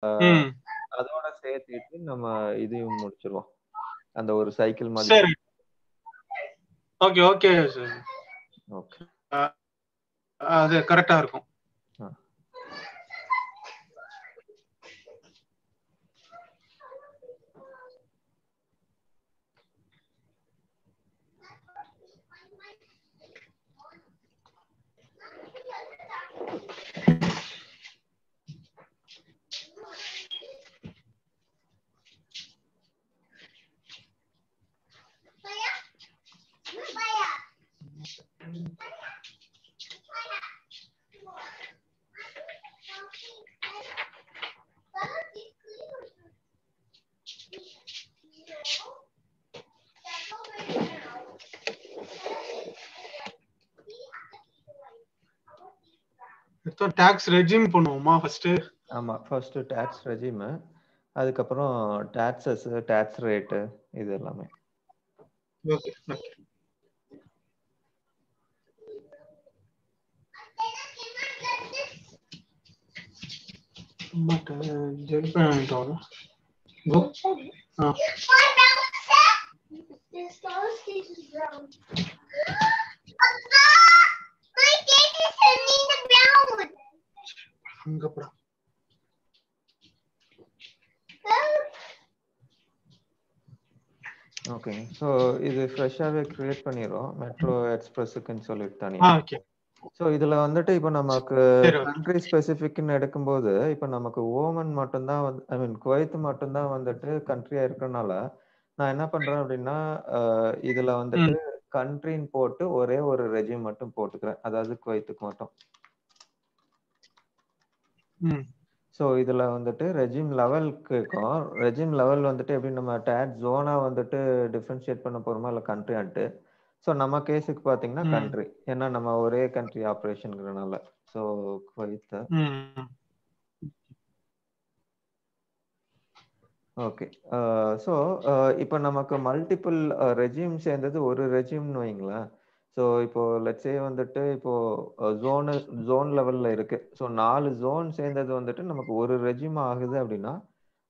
ம் அதோட சேர்த்துட்டு நம்ம இதையும் முடிச்சிருவோம். அந்த ஒரு சைக்கிள் மாதிரி. சரி ஓகே ஓகே சார் ஓகே. அது கரெக்டா இருக்கும். டாக்ஸ் ரெஜிம் பண்ணுவோமா ஃபர்ஸ்ட்? ஆமா, ஃபர்ஸ்ட் டாக்ஸ் ரெஜிம், அதுக்கப்புறம் டாக்ஸஸ், டாக்ஸ் ரேட்டு, இது எல்லாமே. Okay okay. பட் ஜெல் பண்ணிட்டோம். அங்கப்படா ஓகேங்க. ஸோ இது ஃப்ரெஷ்ஷாகவே க்ரியேட் பண்ணிடுறோம் மெட்ரோ எக்ஸ்பிரஸுக்குன்னு சொல்லிட்டு தனியாக. ஓகே. ஸோ இதில் வந்துட்டு இப்போ நமக்கு சரி ஓகே. கண்ட்ரி ஸ்பெசிஃபிக்னு எடுக்கும்போது இப்போ நமக்கு ஓமன் மட்டும்தான் வந்து, ஐ மீன் குவைத் மட்டும்தான் வந்துட்டு கண்ட்ரியாக இருக்கிறனால நான் என்ன பண்ணுறேன் அப்படின்னா, இதில் வந்துட்டு கண்ட்ரின்னு போட்டு ஒரே ஒரு ரெஜிம் மட்டும் போட்டுக்கிறேன், அதாவது குவைத்துக்கு மட்டும். ஸோ இதில் வந்துட்டு ரெஜிம் லெவலுக்கு இருக்கும். ரெஜிம் லெவல் வந்துட்டு எப்படி நம்ம டேட் ஜோனாக வந்துட்டு டிஃப்ரென்ஷியேட் பண்ண போகிறோமா இல்லை கண்ட்ரியான்ட்டு. ஸோ நம்ம கேஸுக்கு பார்த்தீங்கன்னா கண்ட்ரி, ஏன்னா நம்ம ஒரே கண்ட்ரி ஆப்ரேஷனுங்கிறனால. So Kuwait. ஓகே. ஸோ இப்போ நமக்கு மல்டிபிள் ரெஜிம் சேர்ந்தது ஒரு ரெஜிம்னு வைங்களேன். ஸோ இப்போ லெட்ஸே வந்துட்டு இப்போ ஜோன் லெவலில் இருக்கு. ஸோ 4 ஜோன் சேர்ந்தது வந்துட்டு நமக்கு ஒரு ரெஜிம் ஆகுது அப்படின்னா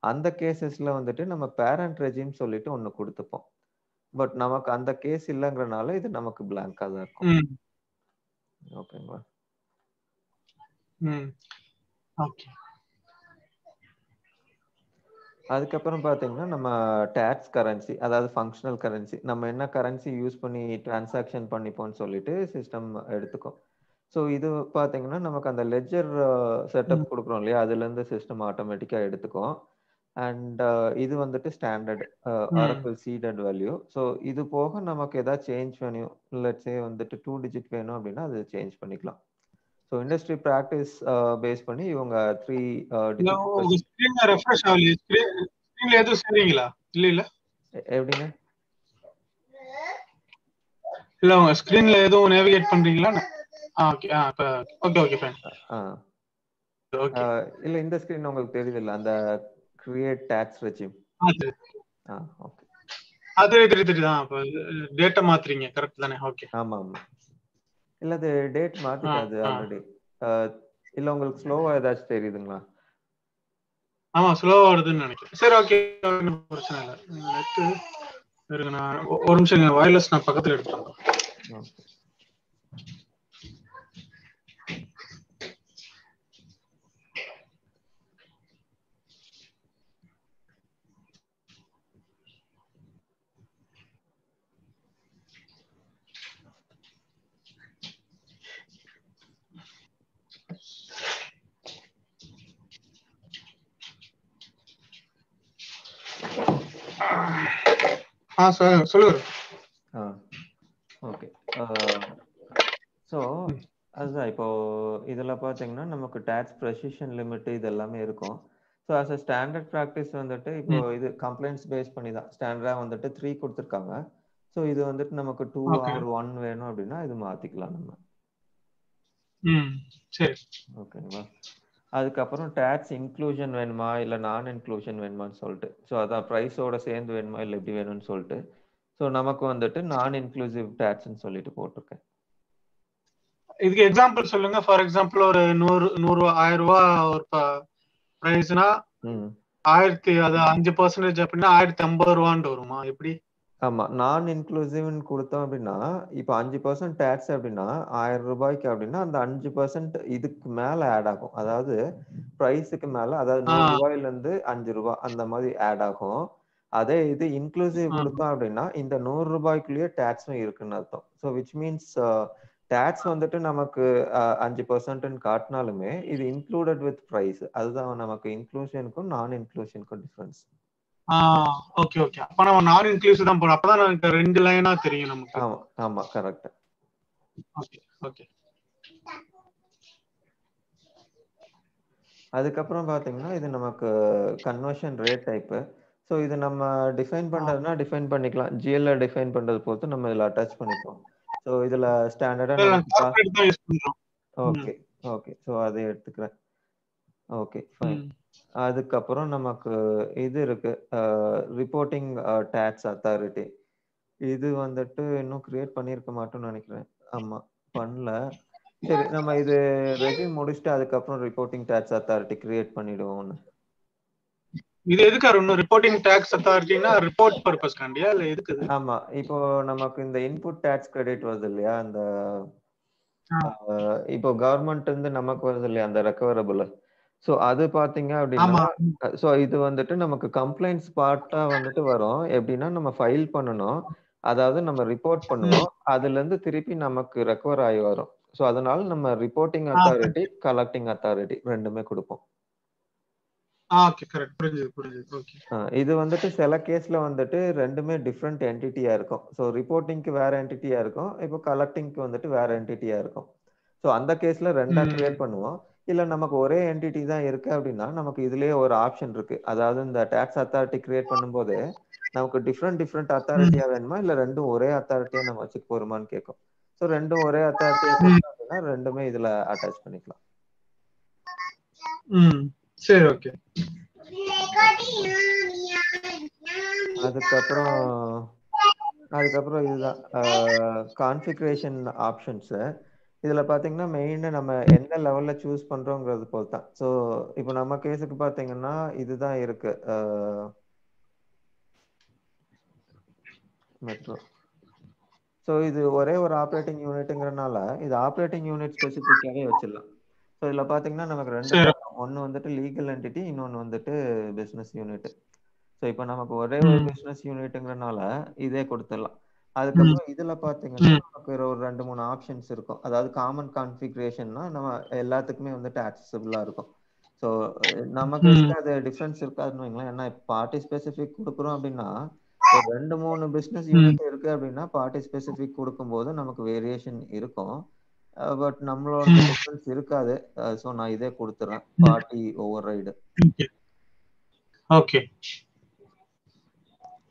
அந்த கேசஸ்ல வந்துட்டு நம்ம பேரண்ட் ரெஜிம் சொல்லிட்டு ஒன்று கொடுத்துப்போம். பட் நமக்கு அந்த கேஸ் இல்லைங்கிறனால இது நமக்கு பிளாங்கா தான் இருக்கும். ஓகேங்களா? ஓகே. அதுக்கப்புறம் பார்த்தீங்கன்னா நம்ம டேக்ஸ் கரன்சி, அதாவது ஃபங்க்ஷனல் கரன்சி, நம்ம என்ன கரன்சி யூஸ் பண்ணி டிரான்சாக்ஷன் பண்ணிப்போம்னு சொல்லிட்டு சிஸ்டம் எடுத்துக்கும். ஸோ இது பார்த்தீங்கன்னா நமக்கு அந்த லெட்ஜர் செட்டப் கொடுக்குறோம் இல்லையா, அதுலேருந்து சிஸ்டம் ஆட்டோமேட்டிக்காக எடுத்துக்கும். அண்ட் இது வந்துட்டு standard Oracle seeded value. So இது போக நமக்கு ஏதாவது சேஞ்ச் வேணும், லெட்ஸே வந்துட்டு 2 டிஜிட் வேணும் அப்படின்னா அது சேஞ்ச் பண்ணிக்கலாம். ஸோ இண்டஸ்ட்ரி ப்ராக்டிஸ் பேஸ் பண்ணி இவங்க 3 டிஜிட். ஸ்கிரீன்ல ரெஃப்ரெஷ் ஆகலையே, ஸ்கிரீன்ல எதுவும் செய்றீங்களா? இல்ல இல்ல எப்படிங்க? இல்ல உங்க ஸ்கிரீன்ல எதுவும் நேவிகேட் பண்றீங்களா? Okay okay okay fine. Okay. இல்ல இந்த ஸ்கிரீன் உங்களுக்கு தெரியுது இல்ல, அந்த கிரியேட் டாக்ஸ் ரெஜிம். ஓகே. அது தெரியுது. அப்ப டேட்டா மாத்துறீங்க கரெக்ட் தானே? ஓகே. ஆமா ஆமா. இல்ல அது டேட் மாத்திட்டாது ஆல்ரெடி. இல்ல உங்களுக்கு ஸ்லோவா ஏதாச்சும் தெரியுதுங்களா? ஆமா ஸ்லோவா வருதுன்னு நினைக்கிறேன். சரி ஓகே, பிரச்சனை இல்லை. நெட் இருக்கு, நான் ஒரு நிமிஷம் வயர்லெஸ் நான் பக்கத்துல எடுத்துறேன். ஓகே. சொல்லுங்க. ஓகே. ஸோ அதுதான் இப்போ இதில் பார்த்தீங்கன்னா நமக்கு டேக்ஸ் ப்ரெசிஷன் லிமிட் இது எல்லாமே இருக்கும். So as a standard practice வந்துட்டு இப்போ இது கம்ப்ளைண்ட்ஸ் பேஸ் பண்ணி தான் ஸ்டாண்டர்டாக வந்துட்டு 3 கொடுத்துருக்காங்க. ஸோ இது வந்துட்டு நமக்கு 2 or 1 வேணும் அப்படின்னா இது மாற்றிக்கலாம் நம்ம. சரி ஓகேங்களா? அதுக்கப்புறம் டேக்ஸ் இன்க்ளூஷன் வேணுமா இல்லை நான் இன்க்ளூஷன் வேணுமான்னு சொல்லிட்டு, ஸோ அதான் ப்ரைஸோட சேர்ந்து வேணுமா இல்லை எப்படி வேணும்னு சொல்லிட்டு. ஸோ நமக்கு வந்துட்டு நான் இன்க்ளூசிவ் டேக்ஸ்ன்னு சொல்லிட்டு போட்டிருக்கேன். இதுக்கு எக்ஸாம்பிள் சொல்லுங்க. ஃபார் எக்ஸாம்பிள் ஒரு 100 1000 ரூபாய் ஒரு பிரைஸ்னா அது 5% அப்படின்னா 1050 ரூபான்னு வருமா எப்படி? ஆமா. நான் இன்க்ளூசிவ்னு குடுத்தோம் அப்படின்னா, இப்ப 5% டாக்ஸ் அப்படின்னா, ரூ. 1000 அப்படின்னா, அந்த 5% இதுக்கு மேல ஆட் ஆகும். அதாவது பிரைஸ்க்கு மேல, அதாவது ஆ, ரூ. 100ல இருந்து ரூ. 5 அந்த மாதிரி ஆட் ஆகும். அதே இது இன்க்ளூசிவ் ஆ. குடுத்தோம் அப்படின்னா, இந்த ரூ. 100க்குள்ளேயே டாக்ஸும் இருக்குன்னு அர்த்தம். ஸோ விச் மீன்ஸ் டாக்ஸ் வந்துட்டு நமக்கு 5%ன்னு காட்டினாலுமே, இது இன்க்ளூடட் வித் பிரைஸ். அதுதான் நமக்கு இன்க்ளூஷனுக்கும், நான் இன்க்ளூஷனுக்கும் டிஃபரன்ஸ். Okay okay. அப்ப நம்ம நான் இன்க்ளூசிவ் தான் போறோம். அப்பதான் நமக்கு 2 லைனா தெரியும் நமக்கு. ஆமா ஆமா கரெக்ட். Okay okay. அதுக்கப்புறம் பாத்தீங்கன்னா இது நமக்கு கன்வர்ஷன் ரேட் டைப். ஸோ இது நம்ம டிஃபைன் பண்றதுனா டிஃபைன் பண்ணிக்கலாம். ஜிஎல்ல டிஃபைன் பண்றது பொறுத்து நம்ம இதுல அட்டாச் பண்ணிப்போம். ஸோ இதுல ஸ்டாண்டர்டா நமக்கு கால்குலேட் தான் யூஸ் பண்றோம். Okay okay. ஸோ அதை எடுத்துக்கிறேன். Okay fine. அதுக்கப்புறம் நமக்கு இது இருக்கு ரிப்போர்ட்டிங் டாக்ஸ் அத்தாரிட்டி. இது வந்துட்டு இன்னும் கிரியேட் பண்ணியிருக்க மாட்டோம்னு நினைக்கிறேன். ஆமா பண்ணல. சரி நம்ம இது ரெஸ்யூம் முடிச்சுட்டு அதுக்கப்புறம் ரிப்போர்ட்டிங் டாக்ஸ் அத்தாரிட்டி கிரியேட் பண்ணிடுவோம். இது எதுக்கு இன்னும் ரிப்போர்ட்டிங் டாக்ஸ் அத்தாரிட்டினா ரிப்போர்ட் பர்பஸ் காண்டியா இல்ல எதுக்கு? ஆமா இப்போ நமக்கு இந்த இன்புட் டாக்ஸ் கிரெடிட் வருது இல்லையா, அந்த இப்போ கவர்மெண்ட் இருந்து நமக்கு வருது இல்லையா அந்த ரெக்கவரபிள். ஸோ அது பாத்தீங்க அப்படின்னா, ஸோ இது வந்துட்டு நமக்கு கம்ப்ளைண்ட்ஸ் பார்ட்டா வந்துட்டு வரும். எப்படின்னா நம்ம ஃபைல் பண்ணணும். அதாவது நம்ம ரிப்போர்ட் பண்ணுவோம். அதுல இருந்து திருப்பி நமக்கு ரெக்கவர் ஆகி வரும். ஸோ அதனால நம்ம ரிப்போர்ட்டிங் அத்தாரிட்டி, கலெக்டிங் அத்தாரிட்டி ரெண்டுமே கொடுப்போம். Okay correct. புரியுது புரியுது. ஓகே. இது வந்துட்டு சில கேஸ்ல வந்துட்டு ரெண்டுமே டிஃபரெண்ட் என்டிட்டியா இருக்கும். ஸோ ரிப்போர்ட்டிங்க்கு வேற என்டிட்டியா இருக்கும். இப்போ கலெக்டிங்க்கு வந்துட்டு வேற என்டிட்டியா இருக்கும். ஸோ அந்த கேஸ்ல ரெண்டா கிரியேட் பண்ணுவோம். இல்ல நமக்கு ஒரே என்டிட்டி தான் இருக்கு அப்படின்னா நமக்கு இதுலயே ஒரு ஆப்ஷன் இருக்கு. அதாவது இந்த டாக்ஸ் அத்தாரிட்டி கிரியேட் பண்ணும்போது நமக்கு டிஃபரெண்ட் அத்தாரிட்டியா வேணுமா இல்ல ரெண்டும் ஒரே அத்தாரிட்டியா நம்ம வச்சுக்க போறோமான்னு கேட்கும். ஸோ ரெண்டும் ஒரே அத்தாரிட்டியா கொடுத்தோம் அப்படின்னா ரெண்டுமே இதுல அட்டாச் பண்ணிக்கலாம். சரி ஓகே. அதுக்கப்புறம் இதுதான் கான்ஃபிகரேஷன் ஆப்ஷன்ஸ். இதுல பாத்தீங்கன்னா மெயினா நம்ம எந்த லெவல்ல சூஸ் பண்றோங்கிறது போல் தான். ஸோ இப்போ நம்ம கேஸுக்கு பாத்தீங்கன்னா இதுதான் இருக்கு மெட்ரோ. ஸோ இது ஒரே ஒரு ஆப்ரேட்டிங் யூனிட்டுங்கிறனால இது ஆப்ரேட்டிங் யூனிட் ஸ்பெசிஃபிக்காவே வச்சிடலாம். ஸோ இதுல பாத்தீங்கன்னா நமக்கு ரெண்டு பக்கம், ஒன்னு வந்துட்டு லீகல் என்டிட்டி, இன்னொன்னு வந்துட்டு பிசினஸ் யூனிட். ஸோ இப்போ நமக்கு ஒரே ஒரு பிசினஸ் யூனிட்டுங்கிறனால இதே கொடுத்துடலாம். அதுக்கப்புறம் இதுல பாத்தீங்கன்னா நமக்கு ஒரு 2-3 ஆப்ஷன்ஸ் இருக்கும். அதாவது காமன் கான்ஃபிகரேஷன்னா நம்ம எல்லாத்துக்குமே வந்துட்டு ஆக்சசிபிளா இருக்கும். ஸோ நம்ம கேஸ்ல அது டிஃபரன்ஸ் இருக்காதுன்னு வைங்களேன். ஏன்னா பார்ட்டி ஸ்பெசிஃபிக் கொடுக்குறோம் அப்படின்னா ஒரு 2-3 பிசினஸ் யூனிட் இருக்கு அப்படின்னா பார்ட்டி ஸ்பெசிஃபிக் கொடுக்கும்போது நமக்கு வேரியேஷன் இருக்கும். பட் நம்மளோட டிஃபரன்ஸ் இருக்காது. ஸோ நான் இதே கொடுத்துறேன், பார்ட்டி ஓவர் ரைடு. ஓகே.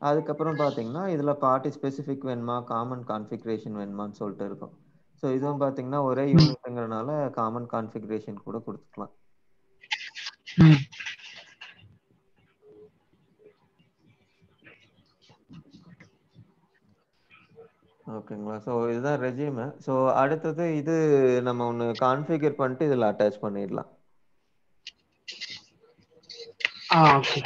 அதுக்கப்புறம் பாத்தீங்கன்னா இதுல பார்ட்டி ஸ்பெசிஃபிக் வேணுமா காமன் கான்ஃபிகரேஷன் வேணுமான்னு சொல்லிட்டு இருக்கும். ஸோ இதுவும் பாத்தீங்கன்னா ஒரே யூனிட்ங்கிறனால காமன் கான்ஃபிகரேஷன் கூட கொடுத்துக்கலாம். ஓகேங்களா. ஸோ இதுதான் ரெஸ்யூம். ஸோ அடுத்தது இது நம்ம ஒன்று கான்ஃபிகர் பண்ணிட்டு இதில் அட்டாச் பண்ணிடலாம். ஓகே.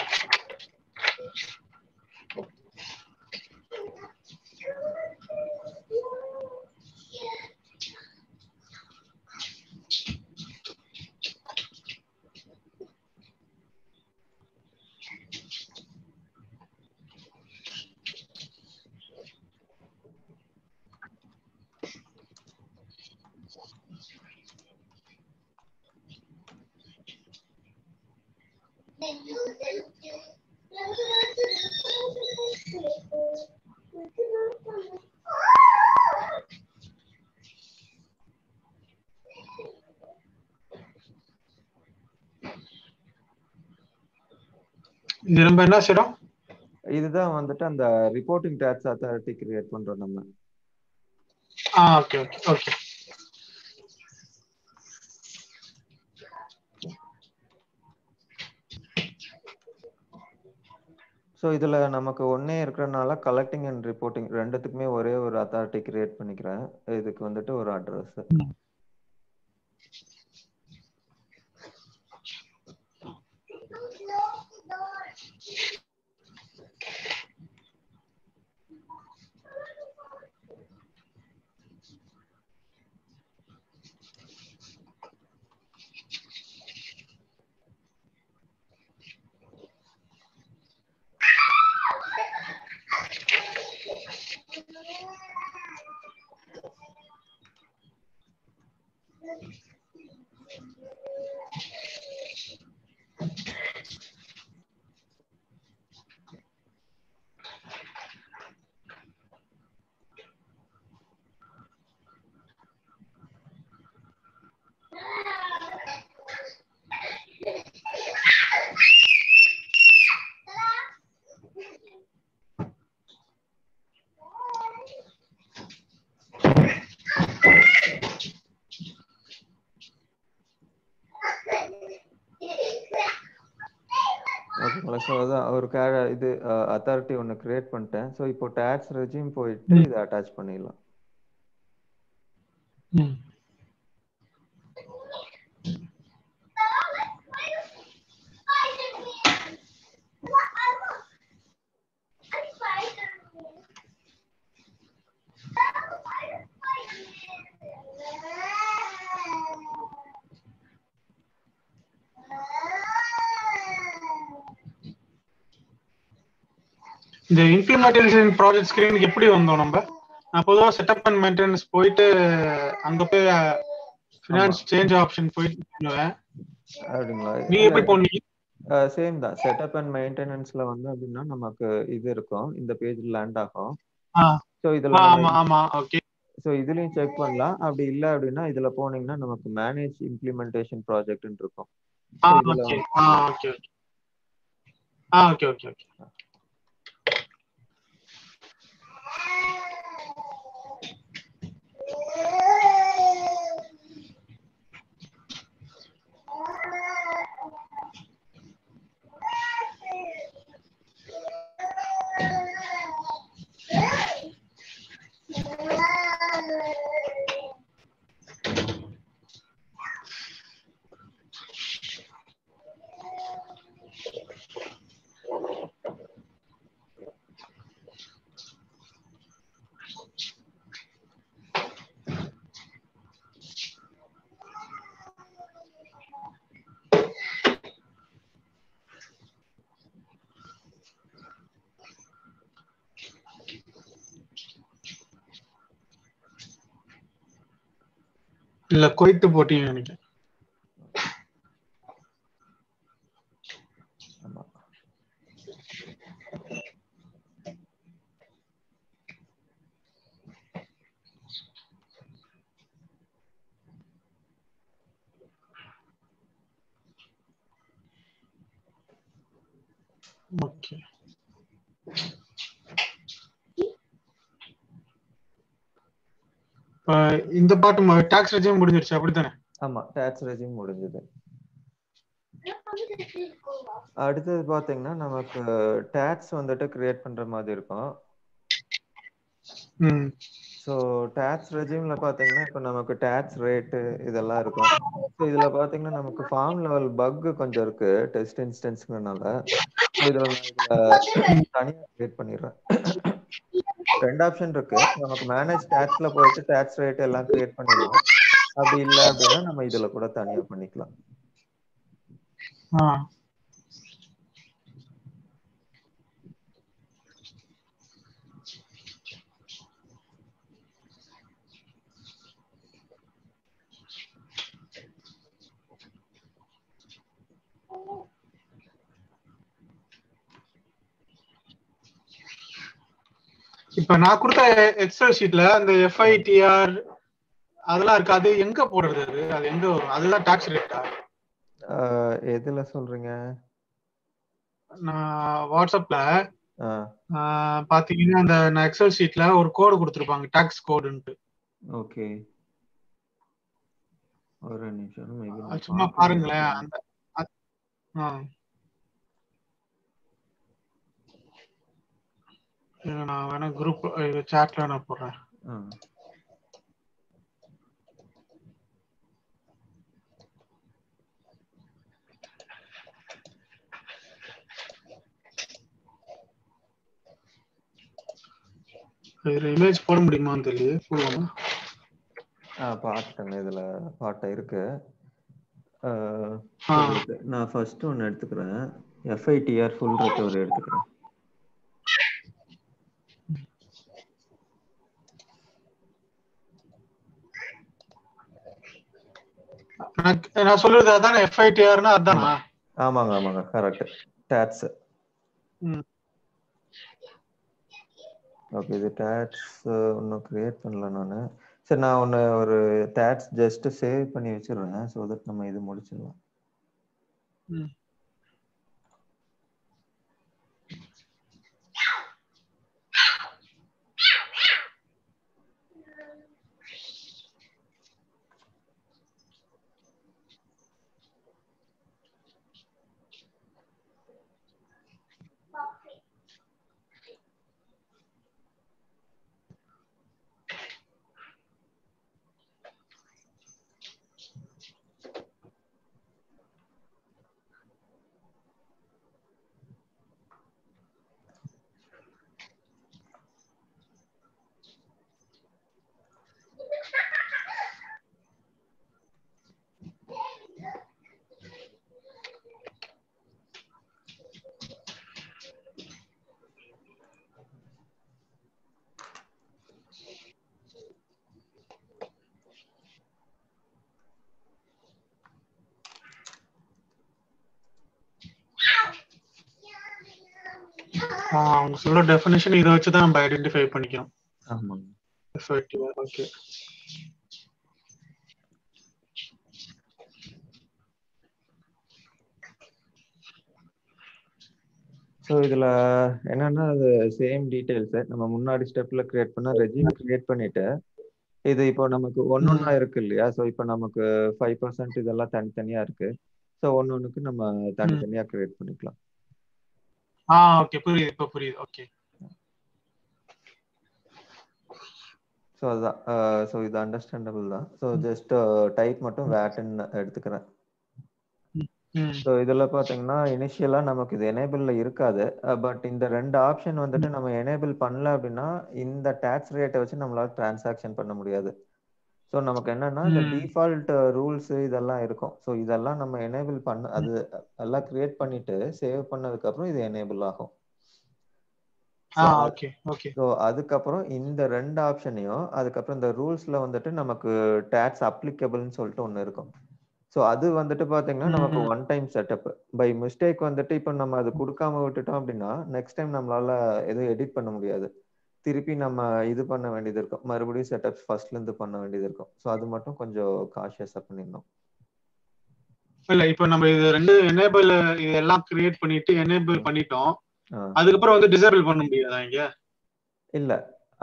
இது நம்ம என்ன செய்றோம்? இதுதான் வந்துட்டு அந்த ரிப்போர்ட்டிங் டாக்ஸ் அத்தாரிட்டி கிரியேட் பண்றோம் நம்ம. Okay okay okay. ஸோ இதுல நமக்கு ஒன்னே இருக்கிறனால கலெக்டிங் அண்ட் ரிப்போர்ட்டிங் ரெண்டுத்துக்குமே ஒரே ஒரு அத்தாரிட்டி கிரியேட் பண்ணிக்கிறேன். இதுக்கு வந்துட்டு ஒரு அட்ரஸ். ஓகேங்களா? ஸோ அதான் ஒரு இது அத்தாரிட்டி ஒன்று கிரியேட் பண்ணிட்டேன். ஸோ இப்போ டேக்ஸ் ரெஜிம் போயிட்டு இதை அட்டாச் பண்ணிடலாம். இந்த இம்ப்ளிமெண்டேஷன் ப்ராஜெக்ட் ஸ்கிரீனுக்கு எப்படி வந்தோம் நம்ம? நான் பொதுவாக செட்டப் அண்ட் மெயின்டெனன்ஸ் போயிட்டு அங்க போய் ஃபினான்ஸ் சேஞ்ச் ஆப்ஷன் போயிட்டு பண்ணுவேன். அப்படிங்களா? நீங்க எப்படி போனீங்க? சேம் தான். செட்டப் அண்ட் மெயின்டெனன்ஸ்ல வந்து அப்படின்னா நமக்கு இது இருக்கும், இந்த பேஜ் லேண்ட் ஆகும். ஸோ இதுல ஓகே. ஸோ இதுலயும் செக் பண்ணலாம். அப்படி இல்லை அப்படின்னா இதுல போனீங்கன்னா நமக்கு மேனேஜ் இம்ப்ளிமெண்டேஷன் ப்ராஜெக்ட்னு இருக்கும். Okay okay okay okay. இல்ல குவைத்து போட்டீங்க நினைக்கிறேன். ஓகே. இந்த பாட்டு டாக்ஸ் ரெஜிம் முடிஞ்சிருச்சு அப்படித்தானே? ஆமா, டாக்ஸ் ரெஜிம் முடிஞ்சது. அடுத்தது பாத்தீங்கன்னா நமக்கு டாக்ஸ் வந்துட்டு கிரியேட் பண்ற மாதிரி இருக்கும். ஸோ டாக்ஸ் ரெஜிம்ல பாத்தீங்கன்னா இப்போ நமக்கு டாக்ஸ் ரேட்டு இதெல்லாம் இருக்கும். ஸோ இதுல பாத்தீங்கன்னா நமக்கு ஃபார்ம் லெவல் பக் கொஞ்சம் இருக்கு டெஸ்ட் இன்ஸ்டன்ஸ்னால. ஸோ இதுல தனியாக கிரியேட் பண்ணிடுறேன். 2 ஆப்ஷன் இருக்கு. நமக்கு மேனேஜ் டாக்ஸ்ல போயிட்டு டாக்ஸ் ரேட் எல்லாம் கிரியேட் பண்ணிடலாம். அப்படி இல்லை அப்படின்னா நம்ம இதுல கூட தனியா பண்ணிக்கலாம். இப்ப நான் கொடுத்த எக்ஸல் ஷீட்ல அந்த எஃப்ஐடிஆர் அதெல்லாம் இருக்கு. அது எங்க போடுறது? அது எங்க வரும்? அதுதான் டாக்ஸ் ரேட்டா? எதுல சொல்றீங்க? நான் வாட்ஸ்அப்ல பாத்தீங்கன்னா அந்த எக்ஸல் ஷீட்ல ஒரு கோடு கொடுத்திருப்பாங்க, டாக்ஸ் கோடுன்ட்டு. ஓகே, ஒரு நிமிஷம் சும்மா பாருங்களேன். அந்த நான் வேணா குரூப் சாட்ல நான் போடுறேன். இதுல இமேஜ் போட முடியுமான்னு தெரியல. போடுவாங்க. பார்த்துட்டேங்க. இதுல பாட்ட இருக்கு. ஆ. நான் ஃபர்ஸ்ட் ஒன்னு எடுத்துக்கிறேன். FITR ஃபுல் ரெக்கவரி எடுத்துக்கிறேன். நான் சொல்றது அதானே FITRனா அதானா? ஆமாங்க கரெக்ட். டாட்ஸ். ஓகே, இது டாட்ஸ் இன்னும் கிரியேட் பண்ணல நானு. சரி, நான் ஒன்னு ஒரு டாட்ஸ் ஜஸ்ட் சேவ் பண்ணி வச்சிடுறேன். சோ தட் நம்ம இது முடிச்சிடலாம். அவங்க சொல்ற டெஃபினிஷன் இதை வச்சு தான் நம்ம ஐடென்டிஃபை பண்ணிக்கணும். ஆமாங்க. ஓகே. ஸோ இதுல என்னன்னா அது சேம் டீடைல்ஸ் நம்ம முன்னாடி ஸ்டெப்ல கிரியேட் பண்ண ரெஜிம் கிரியேட் பண்ணிட்டு இது இப்போ நமக்கு ஒன்னொன்னா இருக்கு இல்லையா? ஸோ இப்போ நமக்கு 5% இதெல்லாம் தனித்தனியா இருக்கு. ஸோ ஒன்னொன்னுக்கு நம்ம தனித்தனியா கிரியேட் பண்ணிக்கலாம். ஓகே, புரியுது. இப்போ புரியுது. ஓகே. ஸோ அதுதான். ஸோ இது அண்டர்ஸ்டாண்டபிள் தான். ஸோ ஜஸ்ட் டைப் மட்டும் வேட்ன்னு எடுத்துக்கிறேன். ஸோ இதுல பாத்தீங்கன்னா இனிஷியலா நமக்கு இது எனேபிள்ல இருக்காது. பட் இந்த ரெண்டு ஆப்ஷன் வந்துட்டு நம்ம எனேபிள் பண்ணல அப்படின்னா இந்த டாக்ஸ் ரேட்டை வச்சு நம்மளால டிரான்சாக்ஷன் பண்ண முடியாது. ஸோ நமக்கு என்னன்னா இந்த டிஃபால்ட் ரூல்ஸ் இதெல்லாம் இருக்கும். ஸோ இதெல்லாம் நம்ம எனேபிள் பண்ண அது எல்லாம் கிரியேட் பண்ணிட்டு சேவ் பண்ணதுக்கு அப்புறம் இது எனேபிள் ஆகும். ஸோ அதுக்கப்புறம் இந்த ரெண்டு ஆப்ஷனையும் அதுக்கப்புறம் இந்த ரூல்ஸ்ல வந்துட்டு நமக்கு டாக்ஸ் அப்ளிகபிள்னு சொல்லிட்டு ஒன்று இருக்கும். ஸோ அது வந்துட்டு பாத்தீங்கன்னா நமக்கு one time setup. By mistake வந்துட்டு இப்போ நம்ம அது கொடுக்காம விட்டுட்டோம் அப்படின்னா நெக்ஸ்ட் டைம் நம்மளால எதுவும் எடிட் பண்ண முடியாது. திருப்பி நம்ம இது பண்ண வேண்டியது இருக்கும். மறுபடியும் செட்டப்ஸ் ஃபர்ஸ்ட்ல இருந்து பண்ண வேண்டியது இருக்கும். ஸோ அது மட்டும் கொஞ்சம் காஷியஸா பண்ணிடணும். இல்ல இப்போ நம்ம இது ரெண்டு எனேபிள் இதெல்லாம் கிரியேட் பண்ணிட்டு எனேபிள் பண்ணிட்டோம். அதுக்கப்புறம் வந்து டிசேபிள் பண்ண முடியாதா இங்க? இல்ல,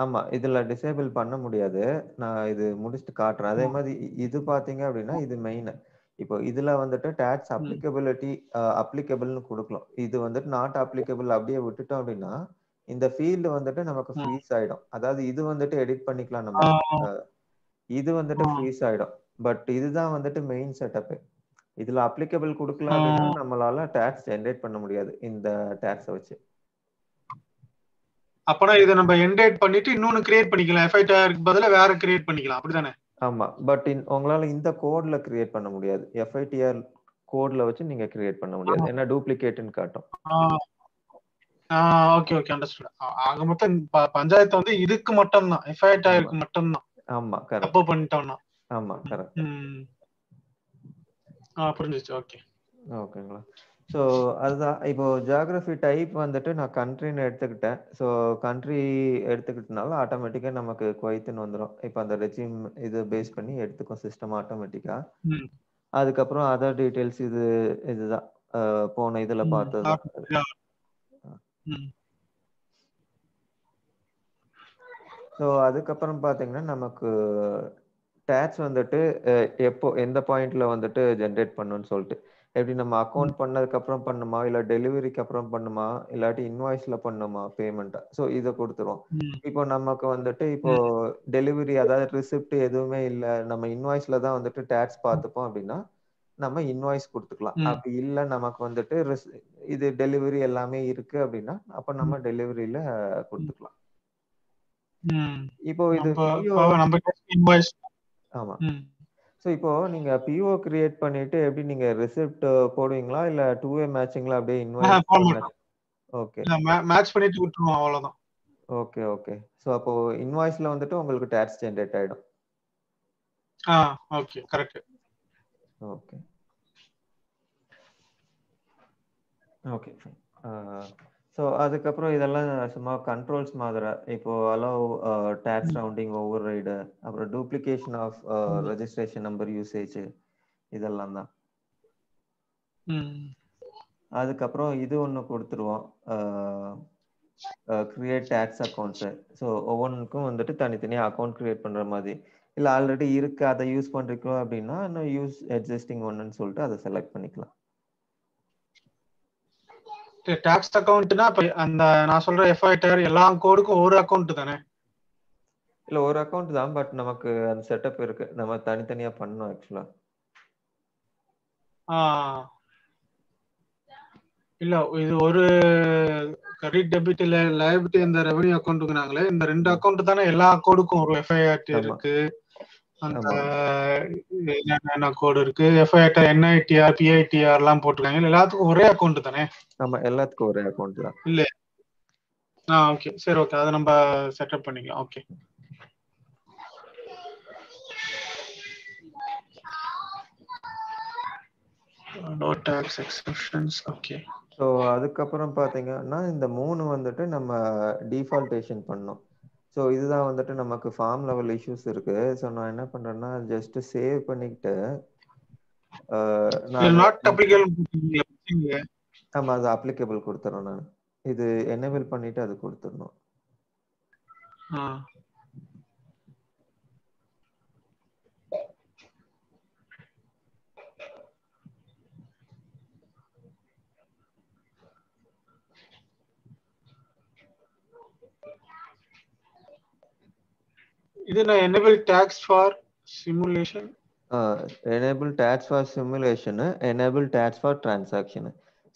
ஆமா, இதுல டிசேபிள் பண்ண முடியாது. நான் இது முடிச்சுட்டு காட்டுறேன். அதே மாதிரி இது பாத்தீங்க அப்படின்னா இது மெயின். இப்போ இதுல வந்துட்டு டாக்ஸ் அப்ளிகபிள்னு கொடுக்கலாம். இது வந்துட்டு நாட் அப்ளிகபிள் அப்படியே விட்டுட்டோம் அப்படின்னா இந்த ஃபீல்டு வந்துட்டு நமக்கு ஃப்ரீஸ் ஆயிடும். அதாவது இது வந்துட்டு எடிட் பண்ணிக்கலாம் நம்ம. இது வந்துட்டு ஃப்ரீஸ் ஆயிடும். பட் இதுதான் வந்துட்டு மெயின் செட்டப். இதுல அப்ளிகபிள் கொடுக்கல அப்படின்னா நம்மளால டாக்ஸ் ஜெனரேட் பண்ண முடியாது இந்த டாக்ஸை வச்சு. அப்பனா இத நம்ம என்டேட் பண்ணிட்டு இன்னொன்னு கிரியேட் பண்ணிக்கலாம். FITRக்கு பதிலா வேற கிரியேட் பண்ணிக்கலாம். அப்படிதானே? ஆமா, பட் உங்களால இந்த கோட்ல கிரியேட் பண்ண முடியாது. FITR கோட்ல வச்சு நீங்க கிரியேட் பண்ண முடியாது. ஏன்னா டூப்ளிகேட்னு காட்டும். Okay understand. ஆக மொத்தம் பஞ்சாயத்து வந்து இதுக்கு மட்டும் தான், FITRக்கு மட்டும் தான். ஆமா, கரெக்ட். தப்பு பண்ணிட்டோம்னா. ஆமா, கரெக்ட். புரிஞ்சிச்சு. ஓகேங்களா? ஸோ அதுதான். இப்போ ஜியோகிராஃபி டைப் வந்துட்டு நான் கண்ட்ரின்னு எடுத்துக்கிட்டேன். ஸோ கண்ட்ரி எடுத்துக்கிட்டனால ஆட்டோமேட்டிக்காக நமக்கு குவைத்துன்னு வந்துடும். இப்போ அந்த ரெஜிம் இது பேஸ் பண்ணி எடுத்துக்கும் சிஸ்டம் ஆட்டோமேட்டிக்கா. அதுக்கப்புறம் அதர் டீடைல்ஸ் இதுதான் போன இதுல பார்த்ததுதான். ஸோ அதுக்கப்புறம் பார்த்தீங்கன்னா நமக்கு டாக்ஸ் வந்துட்டு எப்போ எந்த பாயிண்ட்ல வந்துட்டு ஜென்ரேட் பண்ணணும்னு சொல்லிட்டு எப்படி நம்ம அக்கௌண்ட் பண்ணதுக்கு அப்புறம் பண்ணுமா, இல்ல டெலிவரிக்கு அப்புறம் பண்ணுமா, இல்லாட்டி இன்வாய்ஸ்ல பண்ணுமா பேமெண்ட். ஸோ இதை கொடுத்துருவோம். இப்போ நமக்கு வந்துட்டு இப்போ டெலிவரி அதாவது ரிசிப்ட் எதுவுமே இல்லை, நம்ம இன்வாய்ஸ்ல தான் வந்துட்டு டாக்ஸ் பார்த்துப்போம் அப்படின்னா நம்ம இன்வாய்ஸ் கொடுத்துக்கலாம். அப்படி இல்லை நமக்கு வந்துட்டு இது டெலிவரி எல்லாமே இருக்கு அப்படின்னா அப்ப நம்ம டெலிவரியில கொடுத்துக்கலாம். இப்போ இது நம்ம இன்வாய்ஸ். ஆமா. ஸோ இப்போ நீங்க பிஓ கிரியேட் பண்ணிட்டு எப்படி நீங்க ரிசிப்ட் போடுவீங்களா இல்ல 2-வே மேட்சிங்ல அப்படியே இன்வாய்ஸ்? ஓகே, மேட்ச் பண்ணிட்டு விட்டுருவோம், அவ்வளவுதான். Okay okay. ஸோ அப்போ இன்வாய்ஸ்ல வந்துட்டு உங்களுக்கு டேக்ஸ் ஜெனரேட் ஆயிடும். Okay, correct. Okay okay fine. So அதுக்கப்புறம் இதெல்லாம் சும்மா கண்ட்ரோல்ஸ் மாதிரி. இப்போ allow tax rounding override, அப்புறம் duplication of registration number usage, இதெல்லாம் தான். அதுக்கப்புறம் இது ஒன்று கொடுத்துருவோம், கிரியேட் டேக்ஸ் அக்கௌண்ட்ஸு. ஸோ ஒவ்வொன்றுக்கும் வந்துட்டு தனித்தனியாக அக்கௌண்ட் கிரியேட் பண்ணுற மாதிரி, இல்லை ஆல்ரெடி இருக்கு அதை யூஸ் பண்ணுறோம் அப்படின்னா இன்னும் யூஸ் எக்ஸிஸ்டிங் ஒன்றுன்னு சொல்லிட்டு அதை செலக்ட் பண்ணிக்கலாம். டாக்ஸ் அக்கவுண்ட்னா அந்த நான் சொல்ற எஃப்ஐஆர் எல்லா கோடுக்கும் ஒரு அக்கவுண்ட் தானே? இல்ல ஒரு அக்கவுண்ட் தான், பட் நமக்கு அந்த செட்டப் இருக்கு, நம்ம தனித்தனியா பண்ணோம் ஆக்சுவலா. இல்ல, இது ஒரு கிரெடிட் டெபிட் இல்ல லைபிலிட்டி இந்த ரெவென்யூ அக்கவுண்ட்ங்கறாங்களே, இந்த ரெண்டு அக்கவுண்ட் தானே எல்லா கோடுக்கும் ஒரு எஃப்ஐஆர் இருக்கு. அந்த என்ன கோட் இருக்கு, எஃப்ஐஆர் என்ஐடிஆர் பிஐடிஆர் எல்லாம் போட்டுருக்காங்க, எல்லாத்துக்கும் ஒரே அக்கவுண்ட் தானே? ஆமா, எல்லாத்துக்கும் ஒரே அக்கவுண்ட் தான். இல்ல ஓகே, சரி, ஓகே, அதை நம்ம செட்டப் பண்ணிக்கலாம். Okay. No tax exceptions. Okay. So அதுக்கப்புறம் பார்த்தீங்கன்னா இந்த 3 வந்துட்டு நம்ம டிஃபால்டேஷன் பண்ணோம். ஸோ இதுதான் வந்துட்டு நமக்கு ஃபார்ம் லெவல் இஷ்யூஸ் இருக்கு. ஸோ நான் என்ன பண்றேன்னா ஜஸ்ட் சேவ் பண்ணிக்கிட்டு ஆமா, அது அப்ளிகேபிள் கொடுத்துறேன் நான். இது எனேபிள் பண்ணிட்டு அது கொடுத்துடணும். இது நான் enable tax for simulation. enable tax for simulation, enable tax for transaction.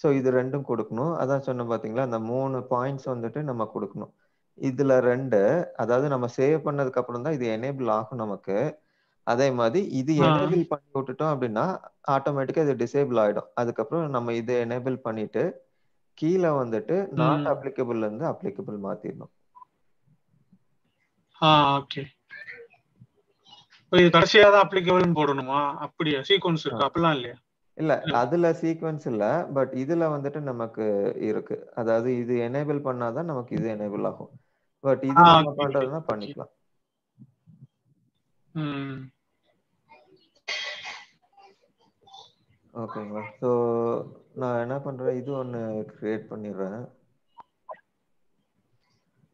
So இது ரெண்டும் கொடுக்கணும். அதான் சொன்ன பார்த்தீங்களா, அந்த 3 பாயிண்ட்ஸ் வந்துட்டு நம்ம கொடுக்கணும். இதுல 2, அதாவது நம்ம சேவ் பண்ணதுக்கு அப்புறம் தான் இது எனேபிள் ஆகும் நமக்கு. அதே மாதிரி இது எனேபிள் பண்ணி விட்டுட்டோம் அப்படின்னா ஆட்டோமேட்டிக்கா இது டிசேபிள் ஆயிடும். அதுக்கப்புறம் நம்ம இதை எனேபிள் பண்ணிட்டு கீழே வந்துட்டு நாட் அப்ளிகபிள் இருந்து அப்ளிகபிள் மாத்திடணும். ஓகே. இது கடைசியா தான் அப்ளிகபிள் போடணுமா? அப்படியே சீக்வென்ஸ் இருக்கு, அப்பலாம் இல்லையா? இல்ல, அதுல சீக்வென்ஸ் இல்ல, பட் இதுல வந்துட்டு நமக்கு இருக்கு. அதாவது இது எனேபிள் பண்ணாதான் நமக்கு இது எனேபிள் ஆகும். பட் இது நம்ம பண்றதுன்னா பண்ணிக்கலாம். ஓகேங்களா? ஸோ நான் என்ன பண்றேன், இது ஒன்று கிரியேட் பண்ணிடுறேன்.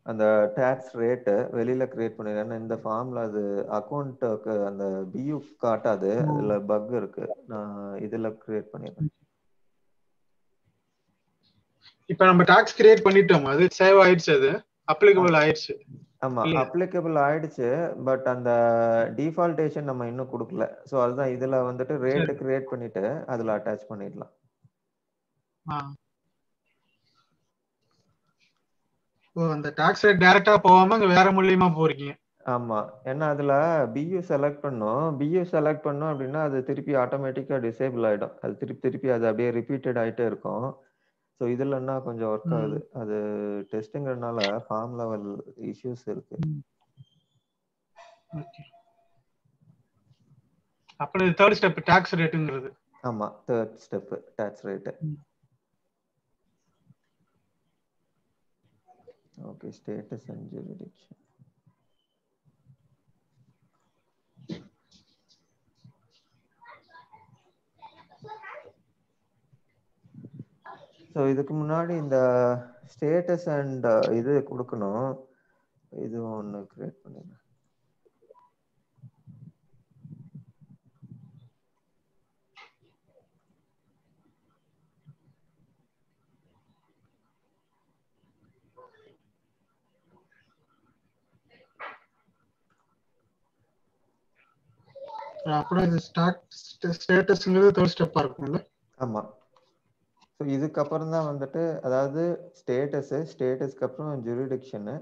அந்த டேக்ஸ் ரேட்டு வெளியில கிரியேட் பண்ணிடுறேன். இந்த ஃபார்ம்ல அது அக்கௌண்ட்டுக்கு அந்த பியூ காட்டாது, அதுல பக் இருக்கு. நான் இதுல கிரியேட் பண்ணிடுறேன். இப்போ நம்ம டாக்ஸ் கிரியேட் பண்ணிட்டோம், அது சேவ் ஆயிடுச்சு, அது அப்ளிகபிள் ஆயிடுச்சு. ஆமா, அப்ளிகபிள் ஆயிடுச்சு, பட் அந்த டிஃபால்டேஷன் நம்ம இன்னும் கொடுக்கல. சோ அதுதான் இதுல வந்துட்டு ரேட் கிரியேட் பண்ணிட்டு அதுல அட்டாச் பண்ணிடலாம். அந்த டாக்ஸ் ரேட் டைரக்டா போகாம அங்க வேற மூலியமா போறீங்க. ஆமா, ஏன்னா அதுல பியூ செலக்ட் பண்ணோம் அப்படின்னா அது திருப்பி ஆட்டோமேட்டிக்கா டிசேபிள் ஆயிடும். அது திருப்பி அது அப்படியே ரிப்பீட்டட் ஆயிட்டே இருக்கும். ஸோ இதுலன்னா கொஞ்சம் ஒர்க் ஆகுது. அது டெஸ்டிங்கிறதுனால ஃபார்ம் லெவல் இஷ்யூஸ் இருக்கு. அப்ப தேர்ட் ஸ்டெப் டாக்ஸ் ரேட்ங்கிறது. ஆமா, third step tax rate. Okay, status and jurisdiction. So இதுக்கு முன்னாடி இந்த ஸ்டேட்டஸ் அண்ட் இது கொடுக்கணும். இது ஒன்று கிரியேட் பண்ணிடுறேன். அப்புறம் இது ஸ்டேட்டஸ்ங்கிறது தேர்ட் ஸ்டெப்பா இருக்கும்ல? ஆமா. ஸோ இதுக்கப்புறம் தான் வந்துட்டு, அதாவது ஸ்டேட்டஸ்க்கு அப்புறம் ஜூரிடிக்ஷனு,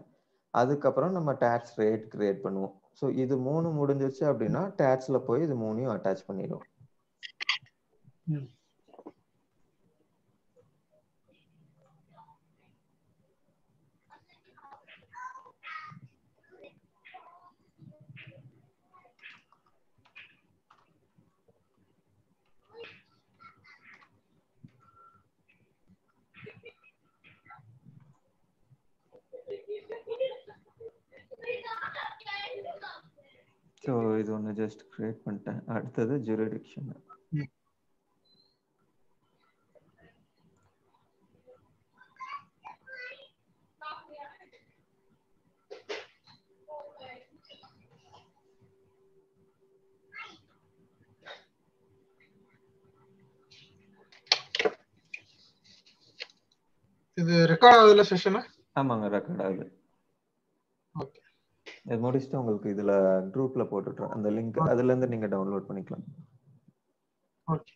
அதுக்கப்புறம் நம்ம டேக்ஸ் ரேட் கிரியேட் பண்ணுவோம். ஸோ இது 3 முடிஞ்சிருச்சு அப்படின்னா டேக்ஸ்ல போய் இது 3யும் அட்டாச் பண்ணிடும். ஸோ இது ஒன்று ஜஸ்ட் கிரியேட் பண்ணிட்டேன். அடுத்தது ஜூரிடிக்ஷன். இது ரெக்கார்ட் ஆகுதுல செஷன்? ஆமாங்க, ரெக்கார்ட் ஆகுது. ஓகே, இது முடிச்சுட்டு உங்களுக்கு இதுல குரூப்ல போட்டுட்றேன் அந்த லிங்க். அதுல இருந்து நீங்க டவுன்லோட் பண்ணிக்கலாம். ஓகே.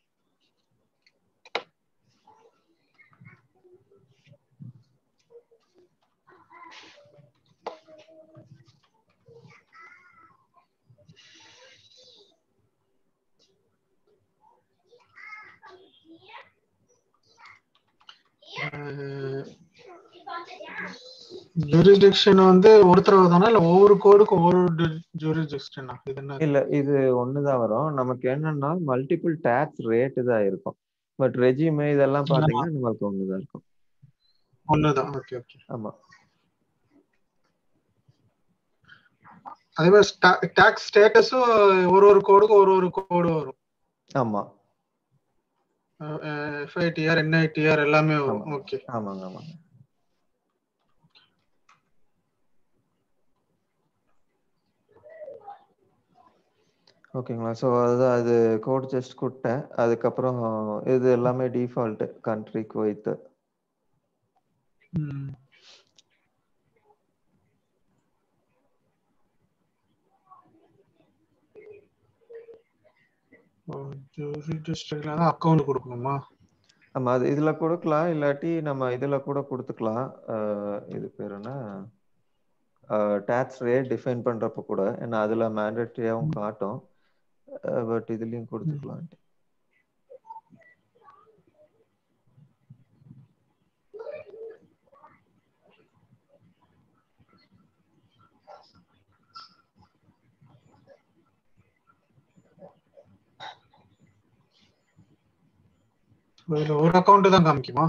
ஜூரிஸ்டிக்ஷன் வந்து ஒரு தடவை தானா இல்ல ஒவ்வொரு கோடுக்கும் ஒவ்வொரு ஜூரிஸ்டிக்ஷனா? இது என்ன? இல்ல, இது ஒண்ணுதான் வரும். நமக்கு என்னன்னா மல்டிபிள் டாக்ஸ் ரேட் தான் இருக்கும். பட் ரெஜியூமே இதெல்லாம் பாத்தீங்கன்னா நமக்கு ஒண்ணுதான் இருக்கும். ஒண்ணுதான். Okay okay. ஆமா. அதே மாதிரி டாக்ஸ் ஸ்டேட்டஸும் ஒரு கோடுக்கும் ஒரு கோடு வரும். ஆமா. FITR NITR எல்லாமே வரும். ஓகே. ஆமாங்க ஆமாங்க. ஓகேங்களா? ஸோ அதுதான், அது கோட் ஜஸ்ட் கொடுத்தேன். அதுக்கப்புறம் இது எல்லாமே டிஃபால்ட் கண்ட்ரி குவைத். அக்கௌண்ட் கொடுக்கணுமா? ஆமா, அது இதுல கொடுக்கலாம், இல்லாட்டி நம்ம இதுல கூட கொடுத்துக்கலாம். இது பேர் என்ன, டாக்ஸ் ரேட் டிஃபைன் பண்றப்ப கூட, ஏன்னா அதுல மேண்டேட்டரியாவும் காட்டும். பட் இதுலயும் கொடுத்துக்கலாம். ஒரு அக்கௌண்ட் தான் காமிக்குமா?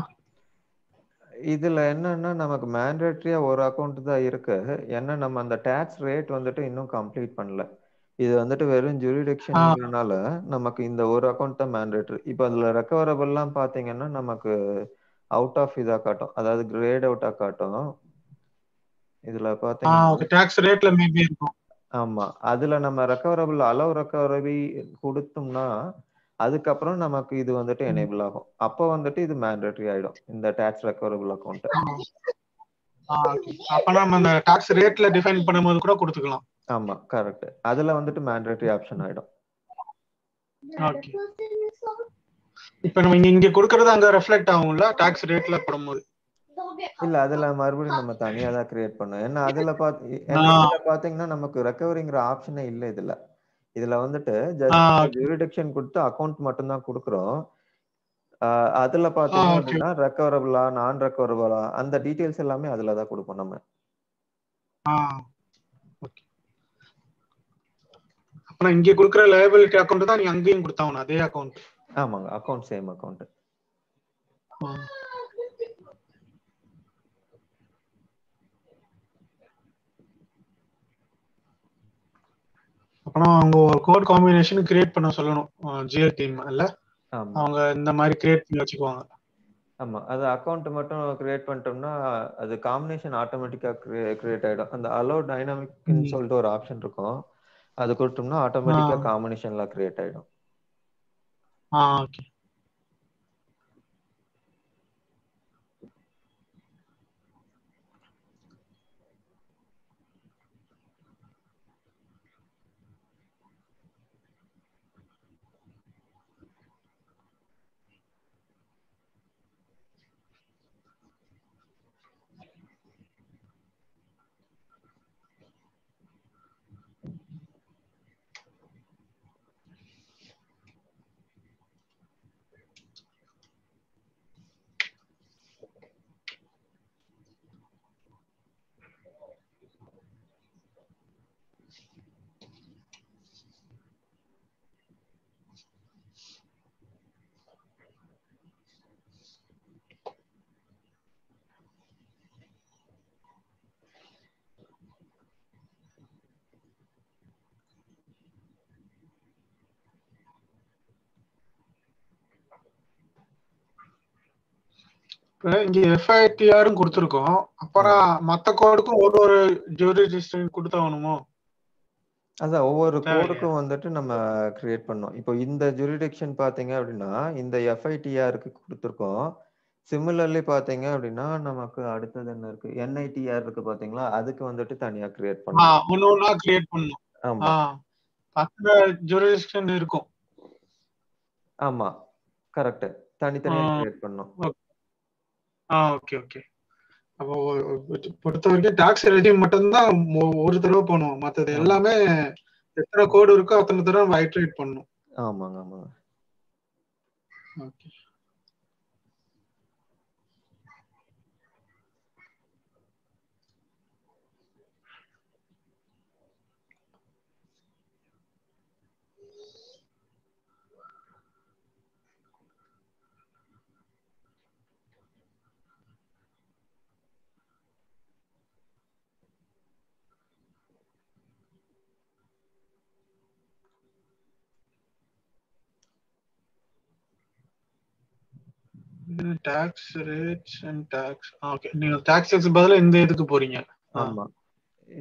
இதுல என்னன்னா நமக்கு மேண்டேட்டரியா ஒரு அக்கௌண்ட் தான் இருக்கு. ஏன்னா நம்ம அந்த டாக்ஸ் ரேட் வந்துட்டு இன்னும் கம்ப்ளீட் பண்ணல. இது வந்துட்டு வெறும் ஜூரிடிக்ஷன்ங்கிறனால நமக்கு இந்த ஒரு அக்கௌண்ட் தான் மேண்டேட்டரி. இப்போ அதுல ரெக்கவரபிள்லாம் பாத்தீங்கன்னா நமக்கு அவுட் ஆஃப் இதா காட்டும், அதாவது கிரேட் அவுட்டா காட்டும். இதுல பாத்தீங்கன்னா டாக்ஸ் ரேட்ல மேபி இருக்கும். ஆமா, அதுல நம்ம ரெக்கவரபிள் அலோவ் ரெக்கவரபி கொடுத்தோம்னா அதுக்கப்புறம் நமக்கு இது வந்துட்டு எனேபிள் ஆகும். அப்போ வந்துட்டு இது மேண்டேட்டரி ஆயிடும் இந்த டாக்ஸ் ரெக்கவரபிள் அக்கௌண்ட். அப்ப நம்ம அந்த டாக்ஸ் ரேட்ல டிஃபைன் பண்ணும்போது கூட கொடுத்துக்கலாம். ஆமா, கரெக்ட். அதுல வந்துட்டு மேண்டேட்டரி ஆப்ஷன் ஆயிடும். ஓகே. இப்போ நம்ம இங்க கொடுக்கிறது அங்க ரிஃப்ளெக்ட் ஆகும்ல டாக்ஸ் ரேட்ல போடும்போது? இல்ல, அதுல மறுபடியும் நம்ம தனியா தான் கிரியேட் பண்ணோம். ஏன்னா அதுல பாத்தீங்கன்னா நமக்கு ரெக்கவரிங்கிற ஆப்ஷனே இல்ல இதுல. இதுல வந்துட்டு ஜஸ்ட் ஜூரிடிக்ஷன் கொடுத்து அக்கௌண்ட் மட்டும் தான் கொடுக்குறோம். அதுல பாத்தீங்க அப்படின்னா ரெக்கவரபிளா நான் ரெக்கவரபிளா அந்த டீடைல்ஸ் எல்லாமே அதுல தான் கொடுப்போம் நம்ம. அப்ப இங்க கொடுக்கிற லைபிலிட்டி அக்கௌண்ட் தான் நீங்க அங்கேயும் கொடுத்தாகணும், அதே அக்கௌண்ட்? ஆமாங்க, அக்கௌண்ட் சேம் அக்கௌண்ட். அப்புறம் அவங்க ஒரு கோட் காம்பினேஷன் கிரியேட் பண்ண சொல்லணும் ஜிஎல் டீம் இல்ல? அவங்க இந்த மாதிரி கிரியேட் பண்ணி வச்சுக்குவாங்க. ஆமா, அது அக்கௌண்ட் மட்டும் கிரியேட் பண்ணிட்டோம்னா அது காம்பினேஷன் ஆட்டோமேட்டிக்கா கிரியேட் ஆயிடும். அந்த அலோ டைனாமிக்னு சொல்லிட்டு ஒரு ஆப்ஷன் இருக்கும், அது கொடுத்தோம்னா ஆட்டோமேட்டிக்கா காம்பினேஷன்ல கிரியேட் ஆயிடும். ஓகே. இங்க எஃப்ஐடிஆரும் கொடுத்துருக்கோம். அப்புறம் மத்த கோடுக்கும் ஒரு ஜூரிடிக்ஷன் கொடுத்தாகணுமோ? அதான் ஒவ்வொரு தேவையில்லையா? கோடுக்கும் வந்துட்டு நம்ம கிரியேட் பண்ணோம். இப்போ இந்த ஜூரிடிக்ஷன் பார்த்தீங்க அப்படின்னா, இந்த எஃப்ஐடிஆருக்கு கொடுத்துருக்கோம். சிமிலர்லி பார்த்தீங்க அப்படின்னா, நமக்கு அடுத்தது என்ன இருக்கு? என்ஐடிஆர் இருக்கு பார்த்தீங்களா? அதுக்கு வந்துட்டு தனியா கிரியேட் பண்ணணும். ஒண்ணு ஒண்ணா கிரியேட் பண்ணணும். ஆமா. 10 ஜூரிடிக்ஷன் இருக்கும். ஆமா. கரெக்ட். தனித்தனியா கிரியேட் பண்ணணும். Okay okay. அப்போ பொறுத்த வரைக்கும் டாக்ஸ் ரெஜிம் மட்டும்தான் ஒரு தடவை பண்ணுவோம். மற்றது எல்லாமே எத்தனை கோடு இருக்கோ அத்தனை தடவை நம்ம ஐட்ரேட் பண்ணணும். ஆமாங்க ஆமாங்க. Okay. Tax rates and tax. Okay, நீங்க டாக்ஸஸ் பதிலா இந்த இதுக்கு போறீங்க. ஆமா.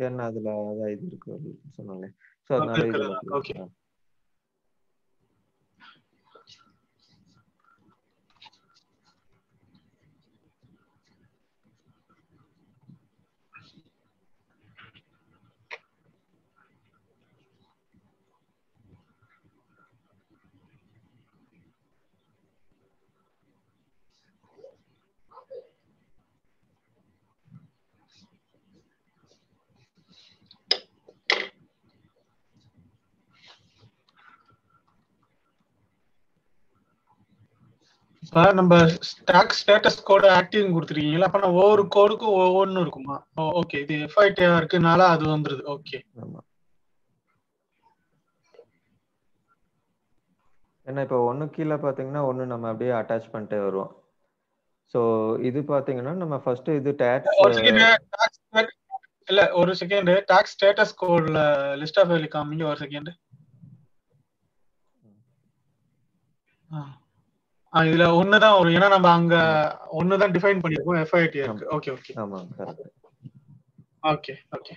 ஏன்னா அதுல அதான் இது இருக்கு சொன்னாலே. சோ அதனால இதுல ஓகே. நம்ம டாக்ஸ் ஸ்டேட்டஸ் கோட் ஆக்டிவ் கொடுத்துருக்கீங்களா? அப்ப ஒவ்வொரு கோடுக்கும் ஒவ்வொன்னு இருக்குமா? ஓகே, இது எஃப்ஐடிஆர் இருக்குனால அது வந்துருது. ஓகே. ஏன்னா இப்போ ஒண்ணு கீழே பாத்தீங்கன்னா ஒண்ணு நம்ம அப்படியே அட்டாச் பண்ணிட்டே வருவோம். சோ இது பாத்தீங்கன்னா நம்ம ஃபர்ஸ்ட் இது டாக்ஸ் இல்ல ஒரு செகண்ட், டாக்ஸ் ஸ்டேட்டஸ் கோட்ல லிஸ்ட் ஆஃப் வேல்யூ காமிங்க. ஒரு செகண்ட். இதுல ஒண்ணுதான் வரும். ஏன்னா நம்ம அங்க ஒண்ணுதான் டிஃபைன் பண்ணிருக்கோம் எஃப்ஐடிஆருக்கு. Okay okay. ஆமா correct. Okay okay.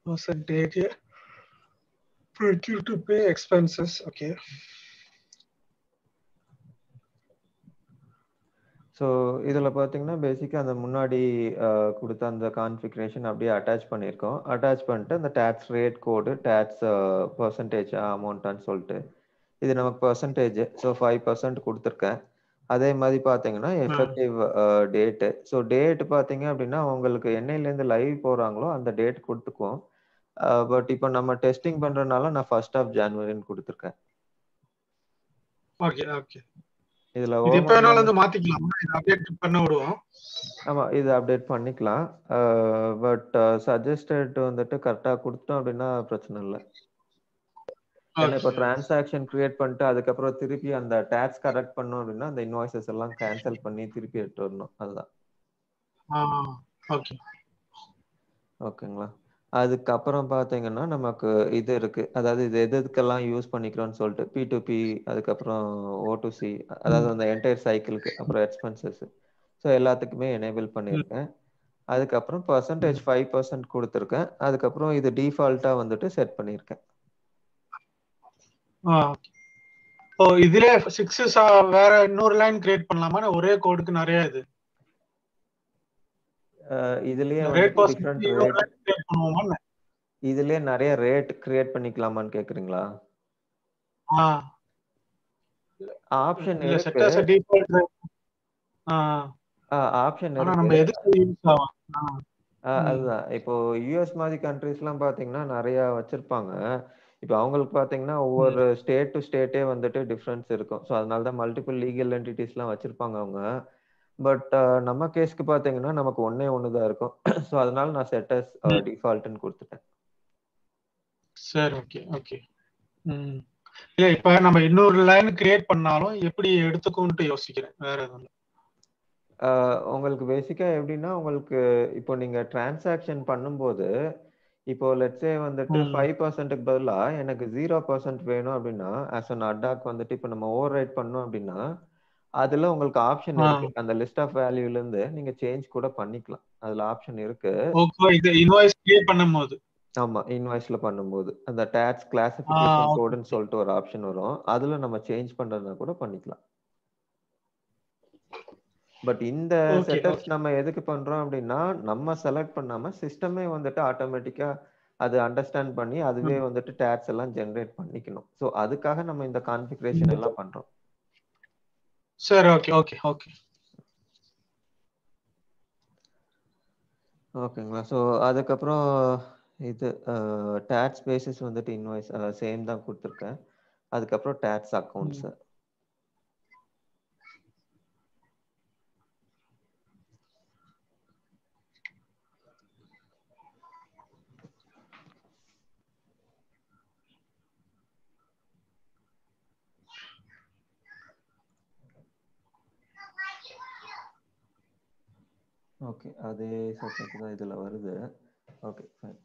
percentage procure to pay expenses. Okay. So இதில் பார்த்தீங்கன்னா பேசிக்காக அந்த முன்னாடி கொடுத்த அந்த கான்ஃபிகரேஷன் அப்படியே அட்டாச் பண்ணியிருக்கோம். அட்டாச் பண்ணிட்டு அந்த டேக்ஸ் ரேட் கோடு டேக்ஸ் பர்சன்டேஜ் அமௌண்ட்டான்னு சொல்லிட்டு இது நமக்கு பர்சன்டேஜ். ஸோ 5% கொடுத்துருக்கேன். அதே மாதிரி பார்த்தீங்கன்னா எஃபெக்டிவ் டேட்டு. ஸோ டேட் பார்த்தீங்க அப்படின்னா உங்களுக்கு என்னையிலேருந்து லைவ் போகிறாங்களோ அந்த டேட் கொடுத்துக்குவோம். பட் இப்போ நம்ம டெஸ்டிங் பண்ணுறதுனால நான் 1st of January கொடுத்துருக்கேன். Okay okay. இதுல மாத்திக்கலாம். அப்டேட் பண்ண விடுவோம். ஆமா, இது அப்டேட் பண்ணிக்கலாம். பட் சஜஸ்டட் வந்துட்டு கரெக்டா கொடுத்தோம் அப்படின்னா பிரச்சனை இல்லை. ஏன்னா இப்போ டிரான்சாக்ஷன் கிரியேட் பண்ணிட்டு அதுக்கப்புறம் திருப்பி அந்த டேக்ஸ் கரெக்ட் பண்ணோம் அப்படின்னா அந்த இன்வாய்சஸ் எல்லாம் கேன்சல் பண்ணி திருப்பி எடுத்து வரணும். அதுதான். ஓகேங்களா? அதுக்கப்புறம் பார்த்தீங்கன்னா நமக்கு இது இருக்கு. அதாவது இது எதுக்கெல்லாம் யூஸ் பண்ணிக்கிறோம்னு சொல்லிட்டு P2P, அதுக்கப்புறம் O2C, அதாவது அந்த என்டையர் சைக்கிளுக்கு, அப்புறம் எக்ஸ்பென்சஸ். ஸோ எல்லாத்துக்குமே எனேபிள் பண்ணியிருக்கேன். அதுக்கப்புறம் பர்சன்டேஜ் 5% கொடுத்துருக்கேன். அதுக்கப்புறம் இது டிஃபால்ட்டா வந்துட்டு செட் பண்ணியிருக்கேன். இதுல 6 வேற இன்னொரு லைன் கிரியேட் பண்ணலாமா? ஒரே கோடுக்கு நிறைய இது இதுலயே டிஃபரண்ட் ரேட், இதுலயே நிறைய ரேட் கிரியேட் பண்ணிக்கலாமான்னு கேக்குறீங்களா? ஆப்ஷன் இருக்கு. ஆப்ஷன் இருக்கு. அதுதான். இப்போ யூஎஸ் மாதிரி கண்ட்ரிஸ் எல்லாம் பாத்தீங்கன்னா நிறைய வச்சிருப்பாங்க. இப்போ அவங்களுக்கு பாத்தீங்கன்னா ஒவ்வொரு ஸ்டேட் டு ஸ்டேட்டே வந்துட்டு டிஃபரன்ஸ் இருக்கும். ஸோ அதனாலதான் மல்டிபிள் லீகல் என்டிட்டிஸ் எல்லாம் வச்சிருப்பாங்க அவங்க. பட் நம்ம கேஸ்க்கு பாத்தீங்கன்னா நமக்கு ஒண்ணுதான் இருக்கும். ஸோ அதனால நான் செட் அஸ் டிஃபால்ட்னு கொடுத்துட்டேன். சரி, ஓகே ஓகே. இல்ல இப்ப நம்ம இன்னொரு லைன் கிரியேட் பண்ணாலும் எப்படி எடுத்துக்கும்னு யோசிக்கிறேன். வேற எதுவும் உங்களுக்கு பேசிக்கா எப்படின்னா உங்களுக்கு இப்போ நீங்க டிரான்சாக்ஷன் பண்ணும்போது இப்போ லெட்ஸே வந்துட்டு 5%க்கு பதிலா எனக்கு 0% வேணும் அப்படின்னா ஆஸ் அன் அட்டாக் வந்துட்டு இப்போ நம்ம ஓவர் ரைட் பண்ணோம் அப்படின்னா அதுல உங்களுக்கு ஆப்ஷன் ஆ. இருக்கு. அந்த லிஸ்ட் ஆஃப் வேல்யூல இருந்து நீங்க சேஞ்ச் கூட பண்ணிக்கலாம். அதுல ஆப்ஷன் இருக்கு. ஓகே, இது இன்வாய்ஸ் கிரியேட் பண்ணும்போது. ஆமா, இன்வாய்ஸ்ல பண்ணும்போது அந்த டாக்ஸ் ஆ, கிளாசிஃபிகேஷன் ஓகே. கோடுன்னு சொல்லிட்டு ஒரு ஆப்ஷன் வரும். அதுல நம்ம சேஞ்ச் பண்றதுனா கூட பண்ணிக்கலாம். பட் இந்த ஓகே, செட்டப்ஸ் ஓகே. நம்ம எதுக்கு பண்றோம் அப்படின்னா, நம்ம செலக்ட் பண்ணாம சிஸ்டமே வந்துட்டு ஆட்டோமேட்டிக்கா அது அண்டர்ஸ்டாண்ட் பண்ணி அதுவே ம். வந்துட்டு டேக்ஸ் எல்லாம் ஜெனரேட் பண்ணிக்கணும். ஸோ அதுக்காக நம்ம இந்த கான்ஃபிகரேஷன் ம். எல்லாம் பண்றோம். சரி, ஓகே, ஓகே, ஓகே. ஓகேங்களா? ஸோ அதுக்கப்புறம் இது டேக்ஸ் பேசிஸ் வந்துட்டு இன்வாய்ஸ் சேம் தான் குடுத்துருக்கேன். அதுக்கப்புறம் டேக்ஸ் அக்கவுண்ட்ஸ். ம். ஓகே. அதே செட்டப் தான் இதுல வருது. Okay, fine.